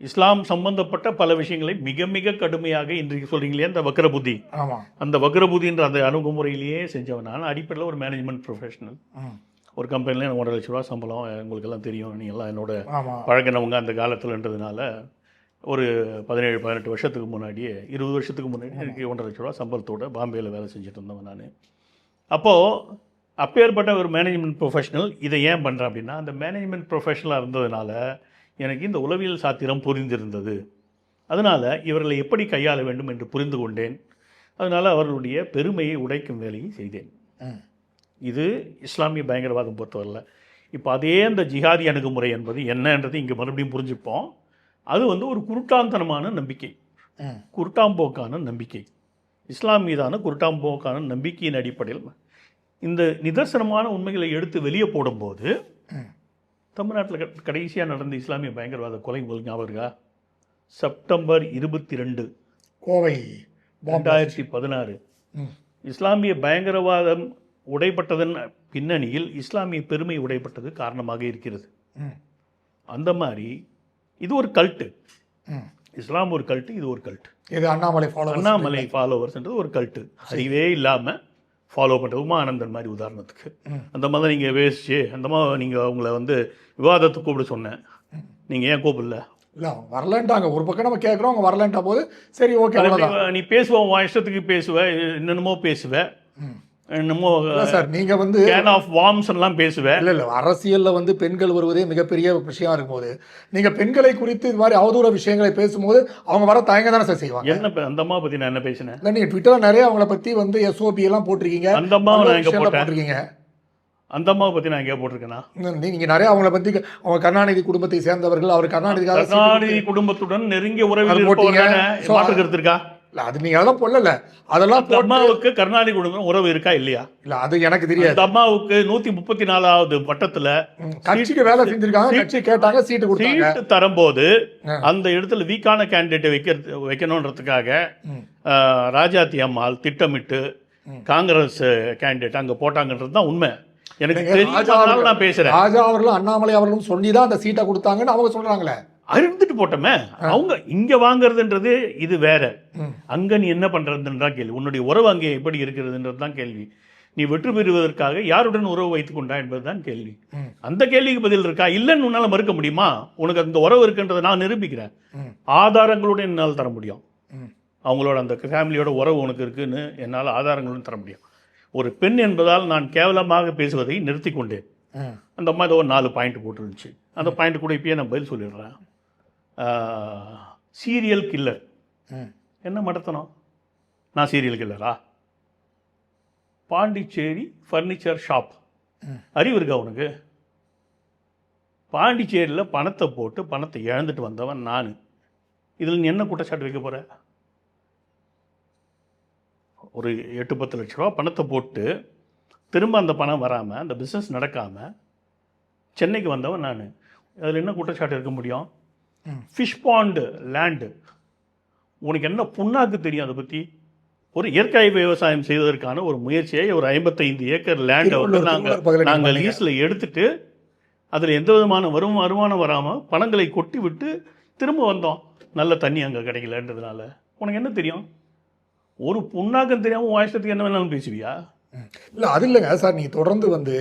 இஸ்லாம் சம்பந்தப்பட்ட பல விஷயங்களை மிக மிக கடுமையாக இன்றைக்கு சொல்கிறீங்களே அந்த வக்ர புத்தி, ஆமாம், அந்த வக்ர புத்தின்ற அந்த அணுகுமுறையிலேயே செஞ்சவன் நான். அடிப்படையில் ஒரு மேனேஜ்மெண்ட் ப்ரொஃபஷனல். ஒரு கம்பெனியில் எனக்கு 1.5 லட்ச ரூபா சம்பளம். உங்களுக்கெல்லாம் தெரியும், நீங்கள்லாம் என்னோட பழகினவங்க அந்த காலத்தில்ன்றதுனால. ஒரு 17-18 வருஷத்துக்கு முன்னாடியே, 20 வருஷத்துக்கு முன்னாடி எனக்கு 1.5 லட்ச ரூபா சம்பளத்தோடு பாம்பேயில் வேலை செஞ்சுட்டு இருந்தவன் நான். அப்போது அப்பேற்பட்ட ஒரு மேனேஜ்மெண்ட் ப்ரொஃபஷனல் இதை ஏன் பண்ணுறேன் அப்படின்னா, அந்த மேனேஜ்மெண்ட் ப்ரொஃபஷனலாக இருந்ததுனால எனக்கு இந்த உளவியல் சாத்திரம் புரிந்திருந்தது. அதனால் இவர்களை எப்படி கையாள வேண்டும் என்று புரிந்து கொண்டேன். அதனால் அவர்களுடைய பெருமையை உடைக்கும் வேலையை செய்தேன். இது இஸ்லாமிய பயங்கரவாதம் பொறுத்தவரையில். இப்போ அதே அந்த ஜிஹாதி அணுகுமுறை என்பது என்னன்றது இங்கே மறுபடியும் புரிஞ்சுப்போம். அது வந்து ஒரு குருட்டாந்தனமான நம்பிக்கை, குருட்டாம்போக்கான நம்பிக்கை, இஸ்லாம் மீதான குருட்டாம்போக்கான நம்பிக்கையின் அடிப்படையில் இந்த நிதர்சனமான உண்மைகளை எடுத்து வெளியே போடும்போது தமிழ்நாட்டில் கடைசியாக நடந்த இஸ்லாமிய பயங்கரவாத கொலை உங்களுக்கு ஞாபகம் இருக்கா? செப்டம்பர் 22 கோவை 2016 இஸ்லாமிய பயங்கரவாதம் உடைப்பட்டதன் பின்னணியில் இஸ்லாமிய பெருமை உடைப்பட்டது காரணமாக இருக்கிறது. அந்த மாதிரி இது ஒரு கல்ட்டு. இஸ்லாம் ஒரு கல்ட்டு, இது ஒரு கல்ட்டு. இது அண்ணாமலை ஃபாலோவர்ஸ்ன்றது ஒரு கல்ட்டு. அறிவே இல்லாமல் ஃபாலோ பண்ணுறது. உமானந்தன் மாதிரி உதாரணத்துக்கு அந்த மாதிரி நீங்கள் வேஸ்ட்டு, அந்த மாதிரி நீங்கள் அவங்கள வந்து விவாதத்துக்கு கூப்பிட சொன்னேன், நீங்கள் ஏன் கூப்பிடல? இல்லை, வரலன்ட்டாங்க. ஒரு பக்கம் நம்ம கேட்குறோம், அவங்க வரலன்ட்டா போது சரி ஓகே, நீ பேசுவோம், உன் இஷ்டத்துக்கு பேசுவேன், என்னென்னமோ பேசுவேன், என்னமோ சார் நீங்க வந்து கேன் ஆஃப் வார்ம்ஸ் எல்லாம் பேசுவேன். இல்ல அரசியல்ல வந்து பெண்கள் வருவதே மிகப்பெரிய விஷயம் இருக்கும்போது நீங்க பெண்களை குறித்து இது மாதிரி அவதூற விஷயங்களை பேசும்போது அவங்க வர தயங்க தானே சார் செய்வாங்க. என்ன அந்த அம்மா பத்தி நான் என்ன பேசினேன்? இல்லை நீங்கள் ட்விட்டரில் நிறைய அவங்கள பற்றி வந்து எஸ்ஓபி எல்லாம் போட்டிருக்கீங்க. அந்த அம்மாவை நான் எங்கே போட்டிருக்கீங்க? அந்த அம்மாவை பற்றி நான் எங்கே போட்டிருக்கேன்னா? நீங்கள் நிறைய அவங்கள பற்றி அவங்க கருணாநிதி குடும்பத்தை சேர்ந்தவர்கள், அவர் கருணாநிதி குடும்பத்துடன் நெருங்கிய உறவில் மாற்றுக்கிறது இருக்கா? இல்லை அது நீங்கள் அதெல்லாம் சொல்லல. அதெல்லாம் அம்மாவுக்கு கருணாநிதி குடும்பம் உறவு இருக்கா இல்லையா? இல்லை அது எனக்கு தெரியாது. அந்த அம்மாவுக்கு 134வது வட்டத்தில் கட்சிக்கு வேலை செஞ்சிருக்காங்க, கட்சி கேட்டாங்க, சீட்டு கொடுத்தாங்க. சீட்டு தரும்போது அந்த இடத்துல வீக்கான கேண்டிடேட்டை வைக்கணுன்றதுக்காக ராஜாத்தி அம்மாள் திட்டமிட்டு காங்கிரஸ் கேண்டிடேட் அங்கே போட்டாங்கன்றது தான் உண்மை. எனக்கு தெரியும், நான் பேசுறேன். ராஜா அவர்களும் அண்ணாமலை அவர்களும் சொல்லி தான் அந்த சீட்டை கொடுத்தாங்கன்னு அவங்க சொல்றாங்களே. அறுந்துட்டு போட்டோமே. அவங்க இங்க வாங்குறதுன்றது இது வேற, அங்க நீ என்ன பண்றதுன்றா கேள்வி. உன்னுடைய உறவு அங்கே எப்படி இருக்கிறதுன்றது தான் கேள்வி. நீ வெற்றி பெறுவதற்காக யாருடன் உறவு வைத்துக் கொண்டா என்பதுதான் கேள்வி. அந்த கேள்விக்கு பதில் இருக்கா? இல்லைன்னு உன்னால மறுக்க முடியுமா? உனக்கு அந்த உறவு இருக்குன்றதை நான் நிரூபிக்கிறேன், ஆதாரங்களுடன் என்னால் தர முடியும். அவங்களோட அந்த ஃபேமிலியோட உறவு உனக்கு இருக்குன்னு என்னால் ஆதாரங்களுடன் தர முடியும். ஒரு பெண் என்பதால் நான் கேவலமாக பேசுவதை நிறுத்தி கொண்டேன். அந்த மாதிரி ஒரு 4 பாயிண்ட் போட்டுருந்துச்சு. அந்த பாயிண்ட் கூட இப்பயே நான் பதில் சொல்லிடுறேன். சீரியல் கில்லர் என்ன மடத்தனம்? நான் சீரியல் கில்லரா? பாண்டிச்சேரி ஃபர்னிச்சர் ஷாப், அறிவு இருக்கா உனக்கு? பாண்டிச்சேரியில் பணத்தை போட்டு பணத்தை இழந்துட்டு வந்தவன் நான். இதில் நீ என்ன குற்றச்சாட்டு வைக்க போற? ஒரு 8-10 லட்ச ரூபா பணத்தை போட்டு திரும்ப அந்த பணம் வராமல், அந்த பிஸ்னஸ் நடக்காமல் சென்னைக்கு வந்தவன் நான். அதில் என்ன குற்றச்சாட்டு இருக்க முடியும்? ஃபிஷ் பாண்டு லேண்டு, உனக்கு என்ன புண்ணாக்கு தெரியும் அதை பற்றி? ஒரு இயற்கை விவசாயம் செய்வதற்கான ஒரு முயற்சியை ஒரு 55 ஏக்கர் லேண்டை வந்து நாங்கள் லீஸில் எடுத்துட்டு அதில் எந்த விதமான வருமானம் வராமல் பணங்களை கொட்டி விட்டு திரும்ப வந்தோம். நல்ல தண்ணி அங்கே கிடைக்கலன்றதுனால. உனக்கு என்ன தெரியும்? ஒரு புண்ணாக்கம் தெரியாமல் உன் இஷ்டத்துக்கு என்ன வேணாலும் பேசுவியா? இல்லை அது இல்லைங்க சார், நீங்கள் தொடர்ந்து வந்து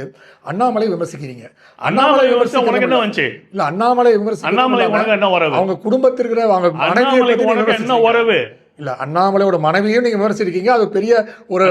அண்ணாமலை விமர்சிக்கிறீங்க. அண்ணாமலை விமர்சனம் உனக்கு என்ன வந்துச்சு? இல்லை அண்ணாமலை விமர்சனம், அண்ணாமலை உனக்கு என்ன உறவு? அவங்க குடும்பத்திற்கு அவங்க மனைவி என்ன உறவு? இல்லை அண்ணாமலையோட மனைவியும் நீங்கள் விமர்சிருக்கீங்க. அது பெரிய ஒரு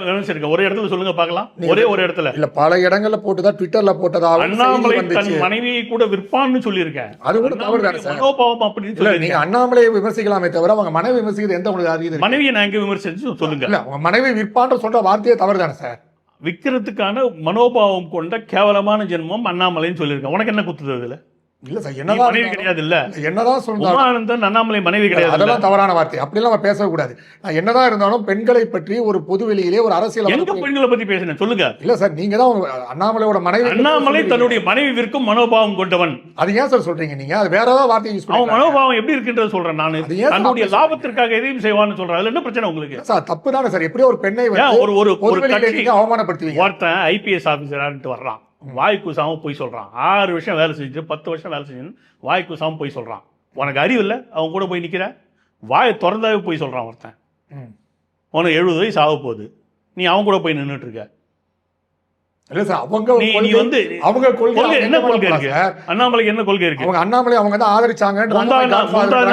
விமர்சிருக்க ஒரு இடத்துல சொல்லுங்க பார்க்கலாம். ஒரே ஒரு இடத்துல இல்லை, பல இடங்கள்ல போட்டுதான், ட்விட்டர்ல போட்டதாக அண்ணாமலை தன் மனைவியை கூட விற்பான்னு சொல்லியிருக்கேன். அது கூட தவறு தானே சார்? மனோபாவம் அப்படின்னு சொல்லி நீங்க அண்ணாமலையை விமர்சிக்கலாமே தவிர அவங்க மனைவி விமர்சிக்கிறது எந்த உங்களுக்கு அறியுது? மனைவியை நான் எங்க விமர்சிச்சு சொல்லுங்க. இல்லை அவங்க மனைவி விற்பான்ற சொல்ற வார்த்தையே தவறு தானே சார்? விற்கிறதுக்கான மனோபாவம் கொண்ட கேவலமான ஜென்மம் அண்ணாமலைன்னு சொல்லியிருக்கேன். உனக்கு என்ன குத்துது அதுல? இல்ல சார், என்னதான் மனைவி கிடையாது. இல்ல என்னதான் சொல்றாங்க அண்ணாமலை மனைவி கிடையாது, அதெல்லாம் தவறான வார்த்தை. அப்படிலாம் நம்ம பேசக்கூடாது. நான் என்னதான் இருந்தாலும் பெண்களை பற்றி ஒரு பொது வெளியிலே ஒரு அரசியல் எங்க பெண்களை பத்தி பேசுறேன் சொல்லுங்க. இல்ல சார், நீங்க தான் அண்ணாமலையோட மனைவி, அண்ணாமலை தன்னுடைய மனைவி விற்கும் மனோபாவம் கொண்டவன். அது ஏன் சார் சொல்றீங்க நீங்க? அது வேற ஏதாவது வார்த்தை யூஸ் பண்ணுங்க. மனோபாவம் எப்படி இருக்குன்றது சொல்றேன் நான். தன்னுடைய லாபத்திற்காக எதையும் செய்வான்னு சொல்றேன். அதுல என்ன பிரச்சனை உங்களுக்கு? சார் தப்பு தானே சார். எப்படியோ ஒரு பெண்ணை ஒரு கட்சி அவமானப்படுத்துவீங்க. ஒருத்தன் ஐபிஎஸ் ஆபீசரான்ட்டு வர்றான், வாய் கூசாம போய் சொல்றான். 6 வருஷம் வேலை செஞ்சு 10 வருஷம் வேலை செஞ்சு வாய் கூசாம போய் சொல்றான். உனக்கு அறிவு இல்லை? அவன் கூட போய் நிக்கிற, வாயை திறந்தாவே போய் சொல்றான் ஒருத்தன். உனக்கு 70 வயசு ஆக போகுது, நீ அவன் கூட போய் நின்றுட்டு இருக்க. இல்ல சார், அவங்க நீ வந்து அவங்க கொள்கை என்ன கொள்கை இருக்கு? அண்ணாமலைக்கு என்ன கொள்கை இருக்கு? அவங்க அண்ணாமலை அவங்க தான் ஆதரிச்சாங்க. முந்தா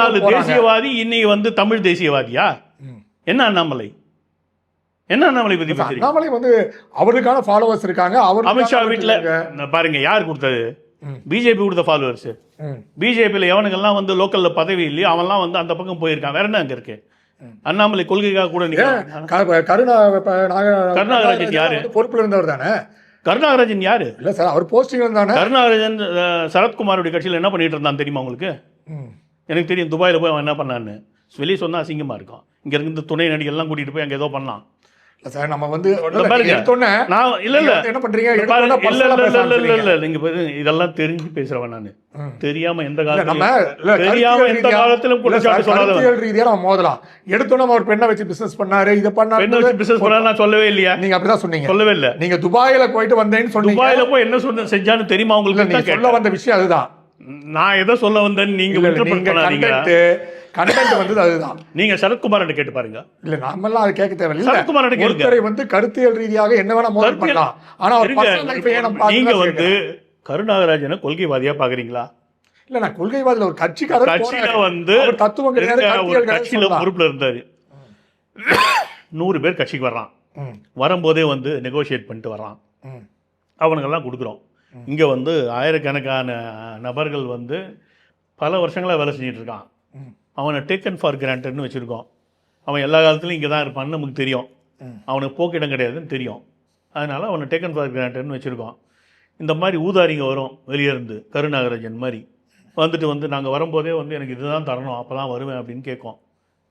நாள் தேசியவாதி, இன்னைக்கு வந்து தமிழ் தேசியவாதியா? என்ன அண்ணாமலை? என்ன அண்ணாமலை பத்தி பேசுறீங்க? அண்ணாமலை வந்து அவருக்கான ஃபாலோவர்ஸ் இருக்காங்க. அவர் அமித்ஷா வீட்டுல பாருங்க யார் கொடுத்தது? பிஜேபி கொடுத்த ஃபாலோவர்ஸ். பிஜேபியில் எவனுக்கெல்லாம் வந்து லோக்கல்ல பதவி இல்லையோ அவன்லாம் வந்து அந்த பக்கம் போயிருக்கான். வேற என்ன அங்க இருக்கு? அண்ணாமலை கொள்கைக்காக கூட கருணாகராஜன் யாரு? பொறுப்புல இருந்தவர் தானே. கருணாகராஜன் யாரு? இல்ல சார், அவர் போஸ்டிங் தானே. கருணாகராஜன் சரத்குமாரோட கட்சியில் என்ன பண்ணிட்டு இருந்தான் தெரியுமா உங்களுக்கு? எனக்கு தெரியும். துபாயில் போய் அவன் என்ன பண்ணான்னு வெளியே சொன்னா அசிங்கமா இருக்கும். இங்க இருந்து துணை நடிகர்லாம் கூட்டிட்டு போய் அங்க ஏதோ பண்ணலாம். சார் நம்ம வந்து இதெல்லாம் தெரிஞ்சு பேசுறவன் நானு. தெரியாம எந்த காலத்திலும் ரீதியா நம்ம மோதலாம். எடுத்தோம் அவர் பெண்ணை வச்சு பிசினஸ் பண்ணாரு, இதை பண்ணாரு, பிசினஸ் பண்ணா நான் சொல்லவே இல்லையா? நீங்க அப்படிதான் சொன்னீங்க. சொல்லவே இல்ல. நீங்க துபாயில போயிட்டு வந்தேன்னு சொன்னீங்க. துபாயில போய் என்ன செஞ்சான்னு தெரியுமா உங்களுக்கு? சொல்ல வந்த விஷயம் அதுதான். நான் எதை சொல்ல வந்தேன்னு நீங்க கண்டென்ட் வந்து அதுதான். நீங்க சரத்குமார் கேட்டு பாருங்க. இல்ல நாமெல்லாம் அதை கேட்க தேவையில்லை. சரத்குமார் ஒருத்தரை வந்து கருத்தியல் ரீதியாக என்ன வேணா மோதல் பண்ணலாம். ஆனா நீங்க வந்து கருணாகராஜனை கொள்கைவாதியா பாக்குறீங்களா? இல்ல நான் கொள்கைவாதில ஒரு கட்சியில வந்து தத்துவம் கிடையாது. ஒரு கட்சியில பொறுப்புல இருந்தாரு. 100 பேர் கட்சிக்கு வர்றான். ம் வரும்போதே வந்து நெகோஷியேட் பண்ணிட்டு வரான். ம் அவனுங்கெல்லாம் கொடுக்குறோம். இங்கே வந்து ஆயிரக்கணக்கான நபர்கள் வந்து பல வருஷங்களாக வேலை செஞ்சுட்டு இருக்கான். ம் அவனை டேக்கன் ஃபார் கிராண்டட்னு வச்சுருக்கோம். அவன் எல்லா காலத்துலையும் இங்கே தான் இருப்பான்னு நமக்கு தெரியும். ம் அவனுக்கு போக்கிடம் கிடையாதுன்னு தெரியும். அதனால் அவனை டேக்கன் ஃபார் கிராண்டட்னு வச்சுருக்கோம். இந்த மாதிரி ஊதாரிங்க வரும் வெளியே இருந்து, கருநாகராஜன் மாதிரி வந்துட்டு வந்து நாங்கள் வரும்போதே வந்து எனக்கு இதுதான் தரணும், அப்போ தான் வருவேன் அப்படின்னு கேட்கும்.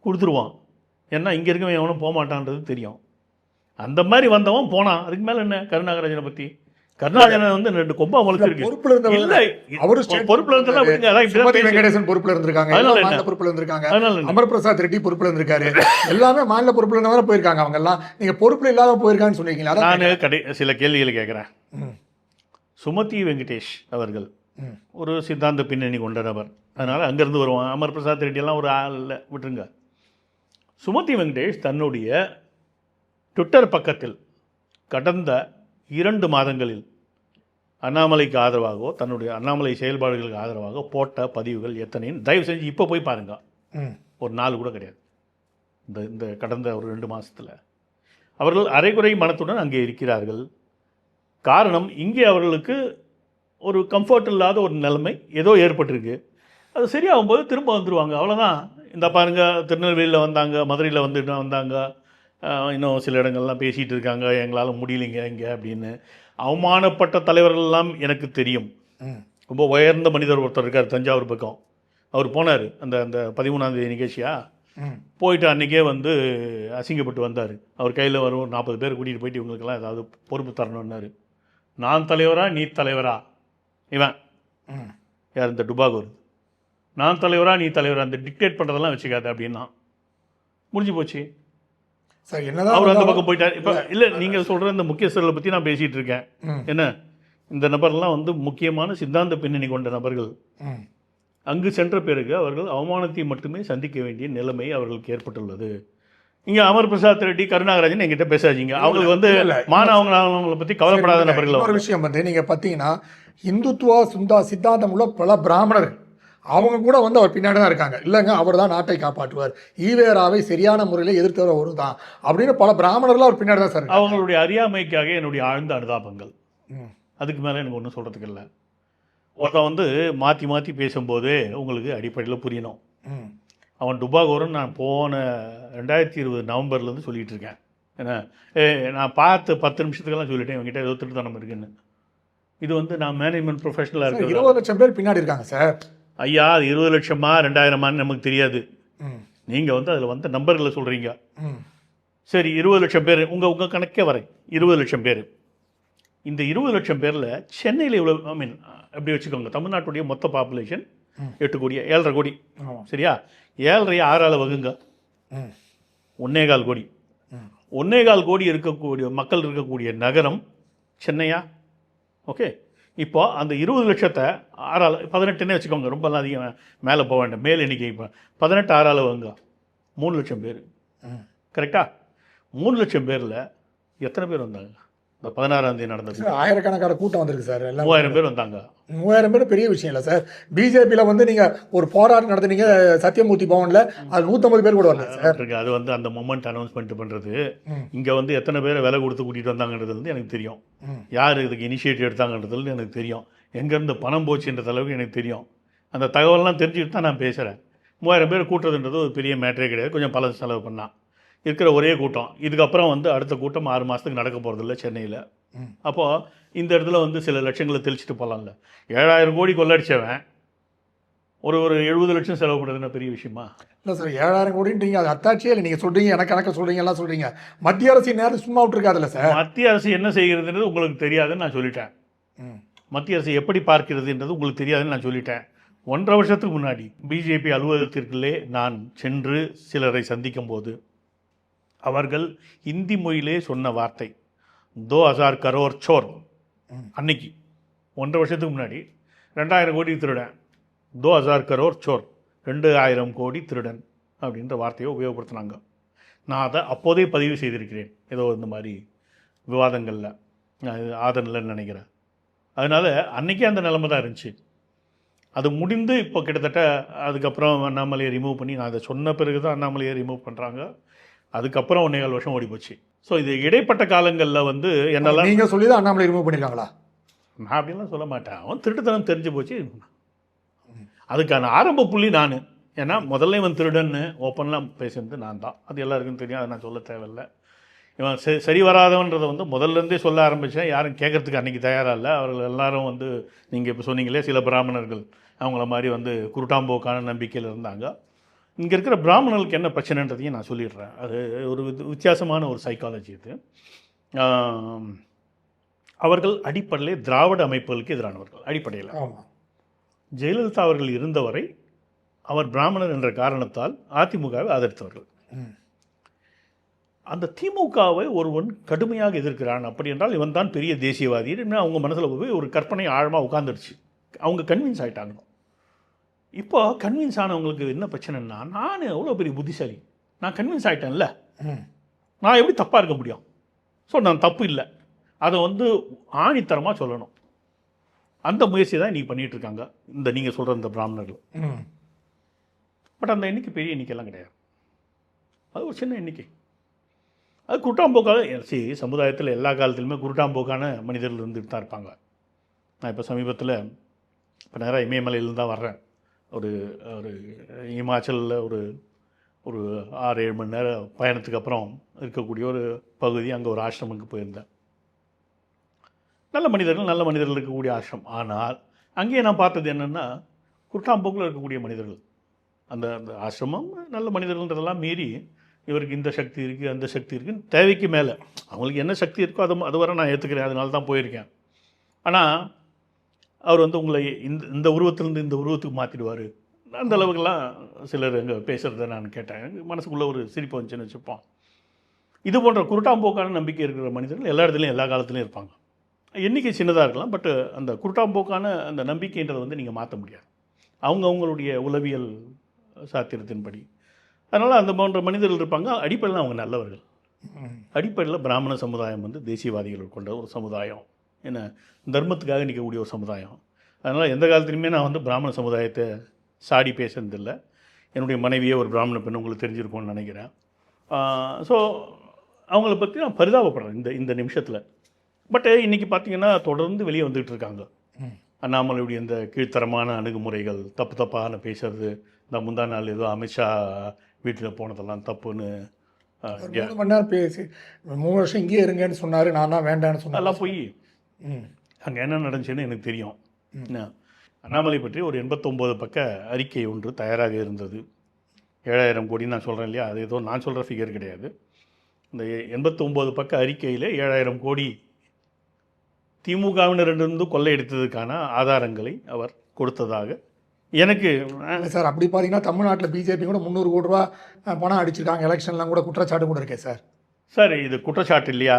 கொடுத்துருவான். ஏன்னா இங்கே இருக்கவன் எவனும் போக மாட்டான்றது தெரியும். அந்த மாதிரி வந்தவன் போனான். அதுக்கு மேலே என்ன கருநாகராஜனை பற்றி? கருணாநிதி வந்து 2 கொம்பா முளைச்சிருக்கு. பொறுப்புல இருந்தவர் இல்ல அவரு பொறுப்புல இருந்தெல்லாம் விடுங்க. அதான் இப்படி சுமதி தான் வெங்கடேசன் பொறுப்புல இருந்திருக்காங்க, அதனால எல்லா என்ன? மாநில பொறுப்புல இருந்திருக்காங்க, அதனால என்ன? அமர் பிரசாத் ரெட்டி பொறுப்புல இருந்திருக்காரு, எல்லாமே மாநில பொறுப்புல இருந்தவங்க போயிருக்காங்க. அவங்க எல்லாம் நீங்க பொறுப்புல இல்லாத போயிருக்காங்கன்னு சொன்னீங்களா? அதான் நான் சில கேள்விகளை கேட்குறேன். ம், சுமதி வெங்கடேஷ் அவர்கள் ம், ஒரு சித்தாந்த பின்னணி கொண்ட நபர். அதனால் அங்கேருந்து வருவான். அமர் பிரசாத் ரெட்டியெல்லாம் ஒரு ஆள் இல்லை, விட்டுருங்க. சுமதி வெங்கடேஷ் தன்னுடைய ட்விட்டர் பக்கத்தில் கடந்த 2 மாதங்களில் அண்ணாமலைக்கு ஆதரவாகவோ தன்னுடைய அண்ணாமலை செயல்பாடுகளுக்கு ஆதரவாக போட்ட பதிவுகள் எத்தனைன்னு தயவு செஞ்சு இப்போ போய் பாருங்க. ம், ஒரு 4 கூட கிடையாது. இந்த இந்த கடந்த ஒரு 2 மாதத்தில் அவர்கள் அரைகுறை மனத்துடன் அங்கே இருக்கிறார்கள். காரணம், இங்கே அவர்களுக்கு ஒரு கம்ஃபர்ட் இல்லாத ஒரு நிலைமை ஏதோ ஏற்பட்டிருக்கு. அது சரியாகும்போது திரும்ப வந்துடுவாங்க, அவ்வளோதான். இந்த பாருங்கள், திருநெல்வேலியில் வந்தாங்க, மதுரையில் வந்துட்டு வந்தாங்க, இன்னும் சில இடங்கள்லாம் பேசிகிட்டு இருக்காங்க, எங்களால் முடியலைங்க இங்கே அப்படின்னு. அவமானப்பட்ட தலைவர்கள்லாம் எனக்கு தெரியும். ம், ரொம்ப உயர்ந்த மனிதர் ஒருத்தர் இருக்கார் தஞ்சாவூர் பக்கம். அவர் போனார் அந்த அந்த 13ஆம் தேதி நிகழ்ச்சியா ம், போயிட்டு அன்றைக்கே வந்து அசிங்கப்பட்டு வந்தார். அவர் கையில் வரும் 40 பேர் கூட்டிகிட்டு போயிட்டு இவங்களுக்கெல்லாம் ஏதாவது பொறுப்பு தரணுன்னாரு. நான் தலைவரா நீ தலைவரா? இவன் ம். யார்? இந்த டுபாகூர். நான் தலைவரா நீ தலைவரா? அந்த டிக்டேட் பண்ணுறதெல்லாம் வச்சுக்காத அப்படின்னா முடிஞ்சு போச்சு. சார் என்னதான் அவர் அந்த இருந்தாலும் பக்கம் போயிட்டார். இப்போ இல்லை, நீங்கள் சொல்கிற இந்த முக்கியஸ்தர்களை பற்றி நான் பேசிகிட்டு இருக்கேன். ம், என்ன, இந்த நபர்லாம் வந்து முக்கியமான சித்தாந்த பின்னணி கொண்ட நபர்கள். ம், அங்கு சென்ற பிறகு அவர்கள் அவமானத்தை மட்டுமே சந்திக்க வேண்டிய நிலைமை அவர்களுக்கு ஏற்பட்டுள்ளது. இங்கே அமர் பிரசாத் ரெட்டி, கருணாகராஜன் என்கிட்ட பேசாதீங்க. அவங்களுக்கு வந்து இல்ல, அவங்கள பற்றி கவலைப்படாத நபர்கள். இன்னொரு விஷயம் வந்து நீங்க பார்த்தீங்கன்னா இந்துத்துவா சித்தாந்தம் உள்ள பல பிராமணர்கள் அவங்க கூட வந்து அவர் பின்னாடி தான் இருக்காங்க. இல்லைங்க, அவர் தான் நாட்டை காப்பாற்றுவார், ஈவேராவை சரியான முறையில் எதிர்த்தவர் அவர் தான் அப்படின்னு பல பிராமணர்கள் அவர் பின்னாடி தான் சார் இருக்காங்க. அவங்களுடைய அறியாமைக்காக என்னுடைய ஆழ்ந்த அனுதாபங்கள். ம், அதுக்கு மேலே எனக்கு ஒன்றும் சொல்கிறதுக்கு இல்லை. ஒருத்தன் வந்து மாற்றி மாற்றி பேசும்போதே உங்களுக்கு அடிப்படையில் புரியணும். ம், அவன் டுபாகோரன் நான் போன 2020 நவம்பர்லேருந்து சொல்லிகிட்டு இருக்கேன். ஏன்னா நான் பார்த்து 10 நிமிஷத்துக்கெல்லாம் சொல்லிட்டேன் இவங்ககிட்ட ஏதோ திருத்தனம் இருக்குன்னு. இது வந்து நான் மேனேஜ்மெண்ட் ப்ரொஃபஷனலாக சார், இருக்கிறேன். 20 லட்சம் பேர் பின்னாடி இருக்காங்க சார். ஐயா, அது 20 லட்சமா 2000மான்னு நமக்கு தெரியாது. ம், நீங்கள் வந்து அதில் வந்து நம்பர்களை சொல்கிறீங்க. ம், சரி, 20 லட்சம் பேர் உங்கள் கணக்கே வரேன். 20 லட்சம் பேர். இந்த 20 லட்சம் பேரில் சென்னையில் இவ்வளோ, ஐ மீன் அப்படி வச்சுக்கோங்க, தமிழ்நாட்டுடைய மொத்த பாப்புலேஷன் 8 கோடி, 7.5 கோடி. ஆமா. சரியா? 7.5 6ஆல் வகுங்க, ம், 1.25 கோடி. ம், 1.25 கோடி இருக்கக்கூடிய மக்கள் இருக்கக்கூடிய நகரம் சென்னையா? ஓகே. இப்போ அந்த 20 லட்சத்தை 6ஆல் 18ன்னே வச்சுக்கோங்க, ரொம்பலாம் அதிகம் மேலே போக வேண்டாம், மேல் எண்ணிக்கை. இப்போ 18 6ஆல் வகுங்க, 3 லட்சம் பேர். ம். கரெக்டாக? 3 லட்சம் பேரில் எத்தனை பேர் வந்தாங்க? இந்த 16ஆம் தேதி நடந்தது சார், ஆயிரக்கணக்கான கூட்டம் வந்திருக்கு சார். எல்லாம் 3000 பேர் வந்தாங்க. 3000 பேர் பெரிய விஷயம் இல்லை சார். பிஜேபியில் வந்து நீங்கள் ஒரு போராட்டம் நடத்துனீங்க சத்தியமூர்த்தி பவனில், அது 150 பேர் கூட வரல சார். இருக்கு. அது வந்து அந்த மொமெண்ட் அனௌன்ஸ்மெண்ட் பண்ணுறது. ம், இங்கே வந்து எத்தனை பேரை விலை கொடுத்து கூட்டிகிட்டு வந்தாங்கன்றது வந்து எனக்கு தெரியும். ம், யார் இதுக்கு இனிஷியேட்டிவ் எடுத்தாங்கன்றது எனக்கு தெரியும். எங்கேருந்து பணம் போச்சுன்ற அளவுக்கு எனக்கு தெரியும். அந்த தகவல்லாம் தெரிஞ்சுக்கிட்டு தான் நான் பேசுகிறேன். 3000 பேர் கூட்டுறதுன்றது ஒரு பெரிய மேட்டரே கிடையாது. கொஞ்சம் பல செலவு பண்ணால் இருக்கிற ஒரே கூட்டம். இதுக்கப்புறம் வந்து அடுத்த கூட்டம் 6 மாதத்துக்கு நடக்க போகிறதில்ல சென்னையில். ம். அப்போது இந்த இடத்துல வந்து சில லட்சங்களை தெளிச்சிட்டு போகலாம்ல. 7000 கோடி கொள்ளடிச்சவன் ஒரு 70 லட்சம் செலவு பண்ணுறதுன்னா பெரிய விஷயமா? இல்லை சார், 7000 கோடின்றீங்க, அது அத்தாட்சியே இல்லை. நீங்கள் சொல்கிறீங்க, எனக்கு கணக்க சொல்கிறீங்க, எல்லாம் சொல்கிறீங்க. மத்திய அரசு நேரம் சும்மா விட்டுருக்காதுல்ல சார். மத்திய அரசு என்ன செய்கிறதுன்றது உங்களுக்கு தெரியாதுன்னு நான் சொல்லிட்டேன். ம், மத்திய அரசு எப்படி பார்க்கிறதுன்றது உங்களுக்கு தெரியாதுன்னு நான் சொல்லிட்டேன். 1.5 வருஷத்துக்கு முன்னாடி பிஜேபி அலுவலகத்திற்குள்ளே நான் சென்று சிலரை சந்திக்கும் போது அவர்கள் இந்தி மொழியிலே சொன்ன வார்த்தை 2000 கரோர் சோர். அன்னைக்கு 1.5 வருஷத்துக்கு முன்னாடி 2000 கோடி திருடன், 2000 கரோர் சோர், 2000 கோடி திருடன் அப்படின்ற வார்த்தையை உபயோகப்படுத்தினாங்க. நான் அதை அப்போதே பதிவு செய்திருக்கிறேன், ஏதோ இந்த மாதிரி விவாதங்களில். நான் இது ஆதரனில்னு நினைக்கிறேன். அதனால் அன்றைக்கே அந்த நிலைமை தான் இருந்துச்சு. அது முடிந்து இப்போ கிட்டத்தட்ட அதுக்கப்புறம் அண்ணாமலையை ரிமூவ் பண்ணி, நான் அதை சொன்ன பிறகு தான் அண்ணாமலையை ரிமூவ் பண்ணுறாங்க. அதுக்கப்புறம் 1.25 வருஷம் ஓடி போச்சு. ஸோ இது இடைப்பட்ட காலங்களில் வந்து என்னெல்லாம் நீங்கள் சொல்லி தான் அண்ணாமலை ரிமூவ் பண்ணியிருக்காங்களா? நான் அப்படிலாம் சொல்ல மாட்டேன். அவன் திருட்டுத்தனம் தெரிஞ்சு போச்சு. அதுக்கான ஆரம்ப புள்ளி நான். ஏன்னா முதல்ல இவன் திருடன்னு ஓப்பன்லாம் பேசுனது நான் தான். அது எல்லாருக்கும் தெரியும், அதை நான் சொல்ல தேவையில்லை. இவன் சரி வராதவன்றதை வந்து முதல்லேருந்தே சொல்ல ஆரம்பித்தேன். யாரும் கேட்கறதுக்கு அன்றைக்கி தயாராக இல்லை. அவர்கள் எல்லாரும் வந்து நீங்கள் இப்போ சொன்னீங்களே சில பிராமணர்கள் அவங்கள மாதிரி வந்து குருட்டாம்போக்கான நம்பிக்கையில் இருந்தாங்க. இங்கே இருக்கிற பிராமணர்களுக்கு என்ன பிரச்சனைன்றதையும் நான் சொல்லிடுறேன். அது ஒரு வித்தியாசமான ஒரு சைக்காலஜி இது. அவர்கள் அடிப்படையில் திராவிட அமைப்புகளுக்கு எதிரானவர்கள். அடிப்படையில் ஜெயலலிதா அவர்கள் இருந்தவரை அவர் பிராமணர் என்ற காரணத்தால் அதிமுகவை ஆதரித்தவர்கள். அந்த திமுகவை ஒருவன் கடுமையாக எதிர்க்கிறான் அப்படி என்றால் இவன் தான் பெரிய தேசியவாதி. அவங்க மனசில் போய் ஒரு கற்பனை ஆழமாக உட்காந்துருச்சு. அவங்க கன்வின்ஸ் ஆகிட்டாங்க. இப்போ கன்வின்ஸ் ஆனவங்களுக்கு என்ன பிரச்சனைன்னா, நான் எவ்வளோ பெரிய புத்திசாலி, நான் கன்வின்ஸ் ஆகிட்டேன்ல, நான் எப்படி தப்பாக இருக்க முடியும்? ஸோ நான் தப்பு இல்லை, அதை வந்து ஆணித்தரமாக சொல்லணும். அந்த முயற்சி தான் இன்றைக்கி பண்ணிகிட்டு இருக்காங்க இந்த நீங்கள் சொல்கிற இந்த பிராமணர்கள். பட் அந்த எண்ணிக்கை பெரிய எண்ணிக்கைலாம் கிடையாது. அது ஒரு சின்ன எண்ணிக்கை. அது குருட்டாம்போக்காக சமுதாயத்தில் எல்லா காலத்திலுமே குருட்டாம்போக்கான மனிதர்கள் இருந்துட்டு தான் இருப்பாங்க. நான் இப்போ சமீபத்தில் இப்போ நேராக இமயமலையிலேருந்து தான் வர்றேன். ஒரு ஒரு இமாச்சலில் ஒரு 6-7 மணி நேரம் பயணத்துக்கு அப்புறம் இருக்கக்கூடிய ஒரு பகுதி, அங்கே ஒரு ஆசிரமுக்கு போயிருந்தேன். நல்ல மனிதர்கள் இருக்கக்கூடிய ஆசிரம். ஆனால் அங்கேயே நான் பார்த்தது என்னென்னா, குருட்டாம்போக்கில் இருக்கக்கூடிய மனிதர்கள். அந்த அந்த ஆசிரமம் நல்ல மனிதர்கள்ன்றதெல்லாம் மீறி இவருக்கு இந்த சக்தி இருக்குது அந்த சக்தி இருக்குன்னு தேவைக்கு மேலே அவங்களுக்கு என்ன சக்தி இருக்கோ அது வரை நான் ஏற்றுக்கிறேன், அதனால தான் போயிருக்கேன். ஆனால் அவர் வந்து உங்களை இந்த உருவத்திலேருந்து இந்த உருவத்துக்கு மாற்றிடுவார், அந்த அளவுக்குலாம் சிலர் அங்கே பேசுகிறத நான் கேட்டேன். மனசுக்குள்ளே ஒரு சிரிப்பு வந்துச்சுன்னு வச்சுப்போம். இது போன்ற குருட்டாம்போக்கான நம்பிக்கை இருக்கிற மனிதர்கள் எல்லா இடத்துலையும் எல்லா காலத்துலையும் இருப்பாங்க. எண்ணிக்கை சின்னதாக இருக்கலாம், பட் அந்த குருட்டாம்போக்கான அந்த நம்பிக்கைன்றதை வந்து நீங்கள் மாற்ற முடியாது அவங்களுடைய உளவியல் சாத்திரத்தின்படி. அதனால் அந்த போன்ற மனிதர்கள் இருப்பாங்க. அடிப்படையில் அவங்க நல்லவர்கள். அடிப்படையில் பிராமண சமுதாயம் வந்து தேசியவாதிகள் கொண்ட ஒரு சமுதாயம், என்ன தர்மத்துக்காக நிற்கக்கூடிய ஒரு சமுதாயம். அதனால் எந்த காலத்துலையுமே நான் வந்து பிராமண சமுதாயத்தை சாடி பேசுறதில்லை. என்னுடைய மனைவியே ஒரு பிராமண பெண், உங்களுக்கு தெரிஞ்சிருக்கும்னு நினைக்கிறேன். ஸோ அவங்கள பற்றி நான் பரிதாபப்படுறேன் இந்த நிமிஷத்தில். பட் இன்றைக்கி பார்த்திங்கன்னா தொடர்ந்து வெளியே வந்துகிட்டு இருக்காங்க. அண்ணாமலையுடைய இந்த கீழ்த்தரமான அணுகுமுறைகள், தப்பான பேசுறது, இந்த முந்தா நாள் ஏதோ அமித்ஷா வீட்டில் போனதெல்லாம் தப்புன்னு 3 மணி நேரம் பேசி 3 வருஷம் இங்கேயே இருங்கன்னு சொன்னார், நான் தான் வேண்டான்னு சொன்னேன். அதெல்லாம் போய் அங்கே என்ன நடந்துச்சுன்னு எனக்கு தெரியும். அண்ணாமலை பற்றி ஒரு 89 பக்க அறிக்கை ஒன்று தயாராக இருந்தது. 7000 கோடி நான் சொல்கிறேன் இல்லையா, அது ஏதோ நான் சொல்கிற ஃபிகர் கிடையாது. இந்த 89 பக்க அறிக்கையில் 7000 கோடி திமுகவினரிலிருந்து கொள்ளையடித்ததுக்கான ஆதாரங்களை அவர் கொடுத்ததாக எனக்கு. சார் அப்படி பார்த்தீங்கன்னா தமிழ்நாட்டில் பிஜேபி கூட 300 கோடி ரூபா பணம் அடிச்சிருக்காங்க, எலெக்ஷன்லாம் கூட குற்றச்சாட்டு கூட இருக்கே சார். சார் இது குற்றச்சாட்டு இல்லையா?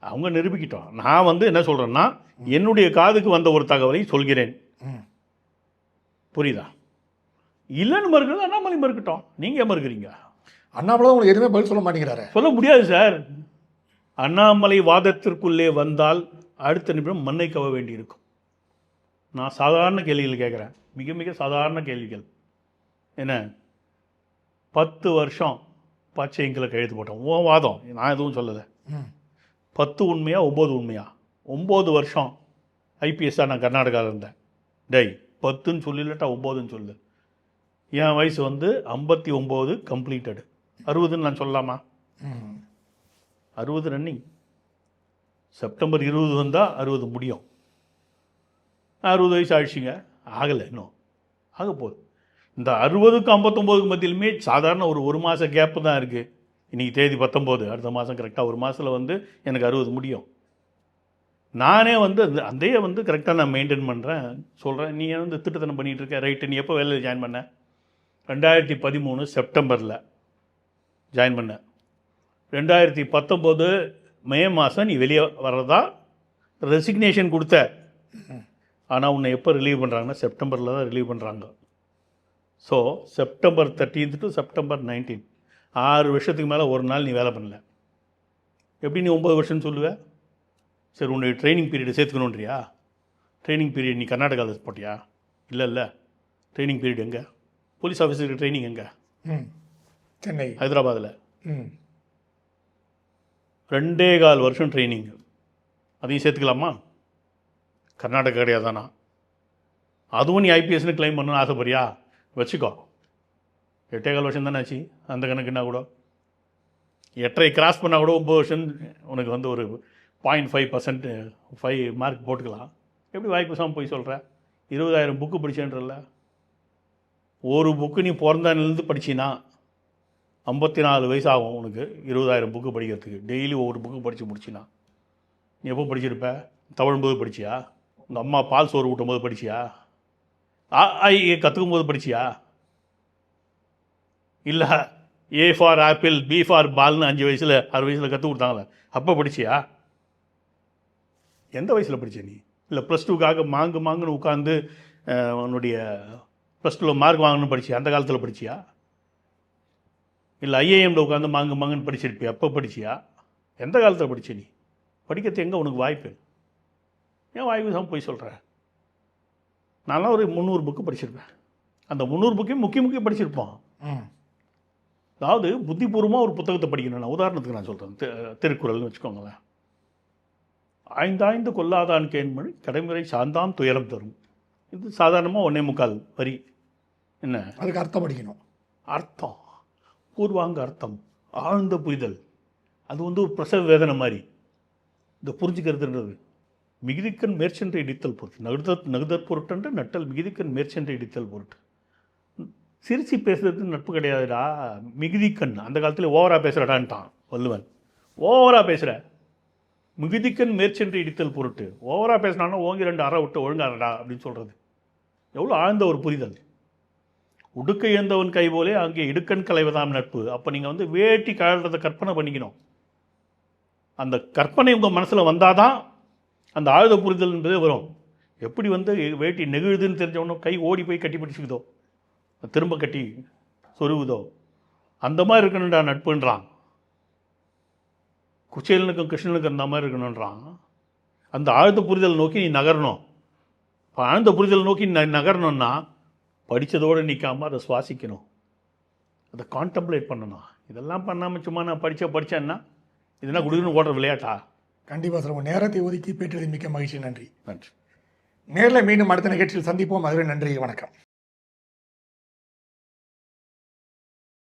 அவங்க நிரூபிக்கிட்டோம். நான் வந்து என்ன சொல்கிறேன்னா, என்னுடைய காதுக்கு வந்த ஒரு தகவலை சொல்கிறேன். புரியுதா? இல்லைன்னு மறுக்கிறது அண்ணாமலை மறுக்கட்டும், நீங்கள் மறுக்கிறீங்க. அண்ணாமலை உங்களுக்கு எதுவுமே பதில் சொல்ல மாட்டேங்கிறாரு. சொல்ல முடியாது சார். அண்ணாமலை வாதத்திற்குள்ளே வந்தால் அடுத்த நிமிடம் மண்ணை கவ வேண்டியிருக்கும். நான் சாதாரண கேள்விகள் கேட்குறேன், மிக மிக சாதாரண கேள்விகள். என்ன 10 வருஷம் பச்சைங்களை கழுத்து போட்டோம், ஓ வாதம், நான் எதுவும் சொல்லலை. 10 உண்மையா 9 உண்மையா? 9 வருஷம் ஐபிஎஸ்ஸாக நான் கர்நாடகாவில் இருந்தேன். 10ன்னு சொல்லலட்டா 9ன்னு சொல்லு. என் வயசு வந்து 59 கம்ப்ளீட்டடு. 60ன்னு நான் சொல்லலாமா? 60 ரன்னிங். செப்டம்பர் 20 வந்தால் 60 முடியும். 60 வயசு ஆயிடுச்சுங்க, ஆகலை, இன்னும் ஆக போகுது. இந்த 60க்கும் 59க்கு மத்தியிலுமே சாதாரண ஒரு மாத கேப்பு தான் இருக்குது. இன்றைக்கி தேதி 19, அடுத்த மாதம் கரெக்டாக ஒரு மாதத்தில் வந்து எனக்கு 60 முடியும். நானே வந்து அதே வந்து கரெக்டாக நான் மெயின்டைன் பண்ணுறேன், சொல்கிறேன். நீ வந்து திட்டத்தனம் பண்ணிகிட்டு இருக்க, ரைட்டு. நீ எப்போ வேலையில் ஜாயின் பண்ண? 2013 செப்டம்பரில் ஜாயின் பண்ண. 2019 மே மாதம் நீ வெளியே வர்றதா ரெசிக்னேஷன் கொடுத்த. ஆனால் உன்னை எப்போ ரிலீவ் பண்ணுறாங்கன்னா செப்டம்பரில் தான் ரிலீவ் பண்ணுறாங்க. ஸோ செப்டம்பர் 13 டு செப்டம்பர் 19, 6 வருஷத்துக்கு மேலே ஒரு நாள் நீ வேலை பண்ணல. எப்படி நீ 9 வருஷம்னு சொல்லுவேன்? சரி, உன்னுடைய ட்ரைனிங் பீரியடை சேர்த்துக்கணுன்றியா? ட்ரைனிங் பீரியட் நீ கர்நாடகாவில் போட்டியா? இல்லை. ட்ரைனிங் பீரியட் எங்கே? போலீஸ் ஆஃபீஸருக்கு ட்ரைனிங் எங்கே? சென்னை, ஹைதராபாத்தில். 2.25 வருஷம் ட்ரைனிங். அதையும் சேர்த்துக்கலாமா? கர்நாடகா கிடையாதானா? அதுவும் நீ ஐபிஎஸ்னு கிளைம் பண்ணணும்னு ஆசைப்படியா? வச்சுக்கோ. 8.25 வருஷம் தானே ஆச்சு. அந்த கணக்குன்னா கூட 8.5 கிராஸ் பண்ணால் கூட 9 வருஷம் உனக்கு வந்து ஒரு 0.5% 5 மார்க் போட்டுக்கலாம். எப்படி வாய்ப்பு பேசாமல் போய் சொல்கிற? 20,000 புக்கு படிச்சேன்றல. ஒரு புக்கு நீ பிறந்ததுலேருந்து படிச்சின்னா 54 வயசு ஆகும் உனக்கு 20,000 புக்கு படிக்கிறதுக்கு. டெய்லி ஒவ்வொரு புக்கு படித்து முடிச்சினா நீ எப்போ படிச்சிருப்ப? தவழும்போது படிச்சியா? உங்கள் அம்மா பால் சோறு ஊட்டும் போது படிச்சியா? கற்றுக்கும் போது படிச்சியா? இல்லை A for apple, B for பால்னு 5 வயசில் 6 வயசில் கற்றுக் கொடுத்தாங்களே, அப்போ படிச்சியா? எந்த வயசில் படிச்ச நீ? இல்லை ப்ளஸ் டூக்காக மாங்குன்னு உட்காந்து உன்னுடைய ப்ளஸ் டூவில் மார்க் வாங்கணும்னு படிச்சியா? அந்த காலத்தில் படிச்சியா? இல்லை ஐஏஎம்ல உட்காந்து மாங்குன்னு படிச்சிருப்பியா? அப்போ படிச்சியா? எந்த காலத்தில் படிச்ச நீ? படிக்கிறது எங்கே உனக்கு வாய்ப்பு? ஏன் வாய்ப்பு தான் போய் சொல்கிற? நான்லாம் ஒரு 300 புக்கு படிச்சிருப்பேன். அந்த 300 புக்கையும் முக்கிய படிச்சிருப்போம். அதாவது புத்திபூர்வமாக ஒரு புத்தகத்தை படிக்கணும். நான் உதாரணத்துக்கு நான் சொல்கிறேன். திருக்குறள்னு வச்சுக்கோங்களேன். ஆய்ந்தாய்ந்து கொல்லாதான் கேண்மொழி கடைமுறை சார்ந்தாம் துயரம் தரும். இது சாதாரணமாக 1.25 வரி. என்ன அதுக்கு அர்த்தம் படிக்கணும். அர்த்தம், பூர்வாங்க அர்த்தம், ஆழ்ந்த புரிதல். அது வந்து ஒரு பிரசவ வேதனை மாதிரி. இந்த புரிஞ்சுக்கிறதுன்றது மிகுதிக்கண் மேற்சென்று இடித்தல் பொருட்டு, நகுதற் பொருட்டன்று நட்டல் மிகுதிக்கண் மேற்சென்று இடித்தல் பொருட்டு. சிரிச்சு பேசுறது நட்பு கிடையாதுடா. மிகுதிக்கண் அந்த காலத்தில் ஓவராக பேசுகிறடான்ட்டான் வள்ளுவன். ஓவராக பேசுகிற, மிகுதிக்கண் மேற்சென்று இடித்தல் பொருட்டு. ஓவராக பேசினாலும் ஓங்கி 2 அறை விட்டு ஒழுங்காரடா அப்படின்னு சொல்கிறது எவ்வளோ ஆழ்ந்த ஒரு புரிதல். உடுக்க இழந்தவன் கை போலே அங்கே இடுக்கண் களைவதாம் நட்பு. அப்போ நீங்கள் வந்து வேட்டி கழன்றதை கற்பனை பண்ணிக்கணும். அந்த கற்பனை உங்கள் மனசில் வந்தால் தான் அந்த ஆழ்ந்த புரிதல் என்பதே வரும். எப்படி வந்து வேட்டி நெகிழுதுன்னு தெரிஞ்சவனோ கை ஓடி போய் கட்டி பிடிச்சிக்குதோ, திரும்ப கட்டி சொருகுதோ, அந்த மாதிரி இருக்கணும்டா நட்புன்றான். குச்சேலனுக்கும் கிருஷ்ணனுக்கும் அந்த மாதிரி இருக்கணுன்றான். அந்த ஆழ்ந்த புரிதல் நோக்கி நீ நகரணும். இப்போ ஆழ்ந்த புரிதல் நோக்கி நகரணும்னா படித்ததோடு நிற்காமல் அதை சுவாசிக்கணும், அதை கான்டம்ப்ளேட் பண்ணணும். இதெல்லாம் பண்ணாமல் சும்மா நான் படித்தேன்னா இதெல்லாம் குடுக்குன்னு ஓடுற விளையாட்டா? கண்டிப்பாக சார். உங்கள் நேரத்தை ஒதுக்கி பேட்டியது மிக்க மகிழ்ச்சி. நன்றி. நன்றி. நேரில் மீண்டும் அடுத்த நிகழ்ச்சியில் சந்திப்போம். அதுவே நன்றி, வணக்கம்.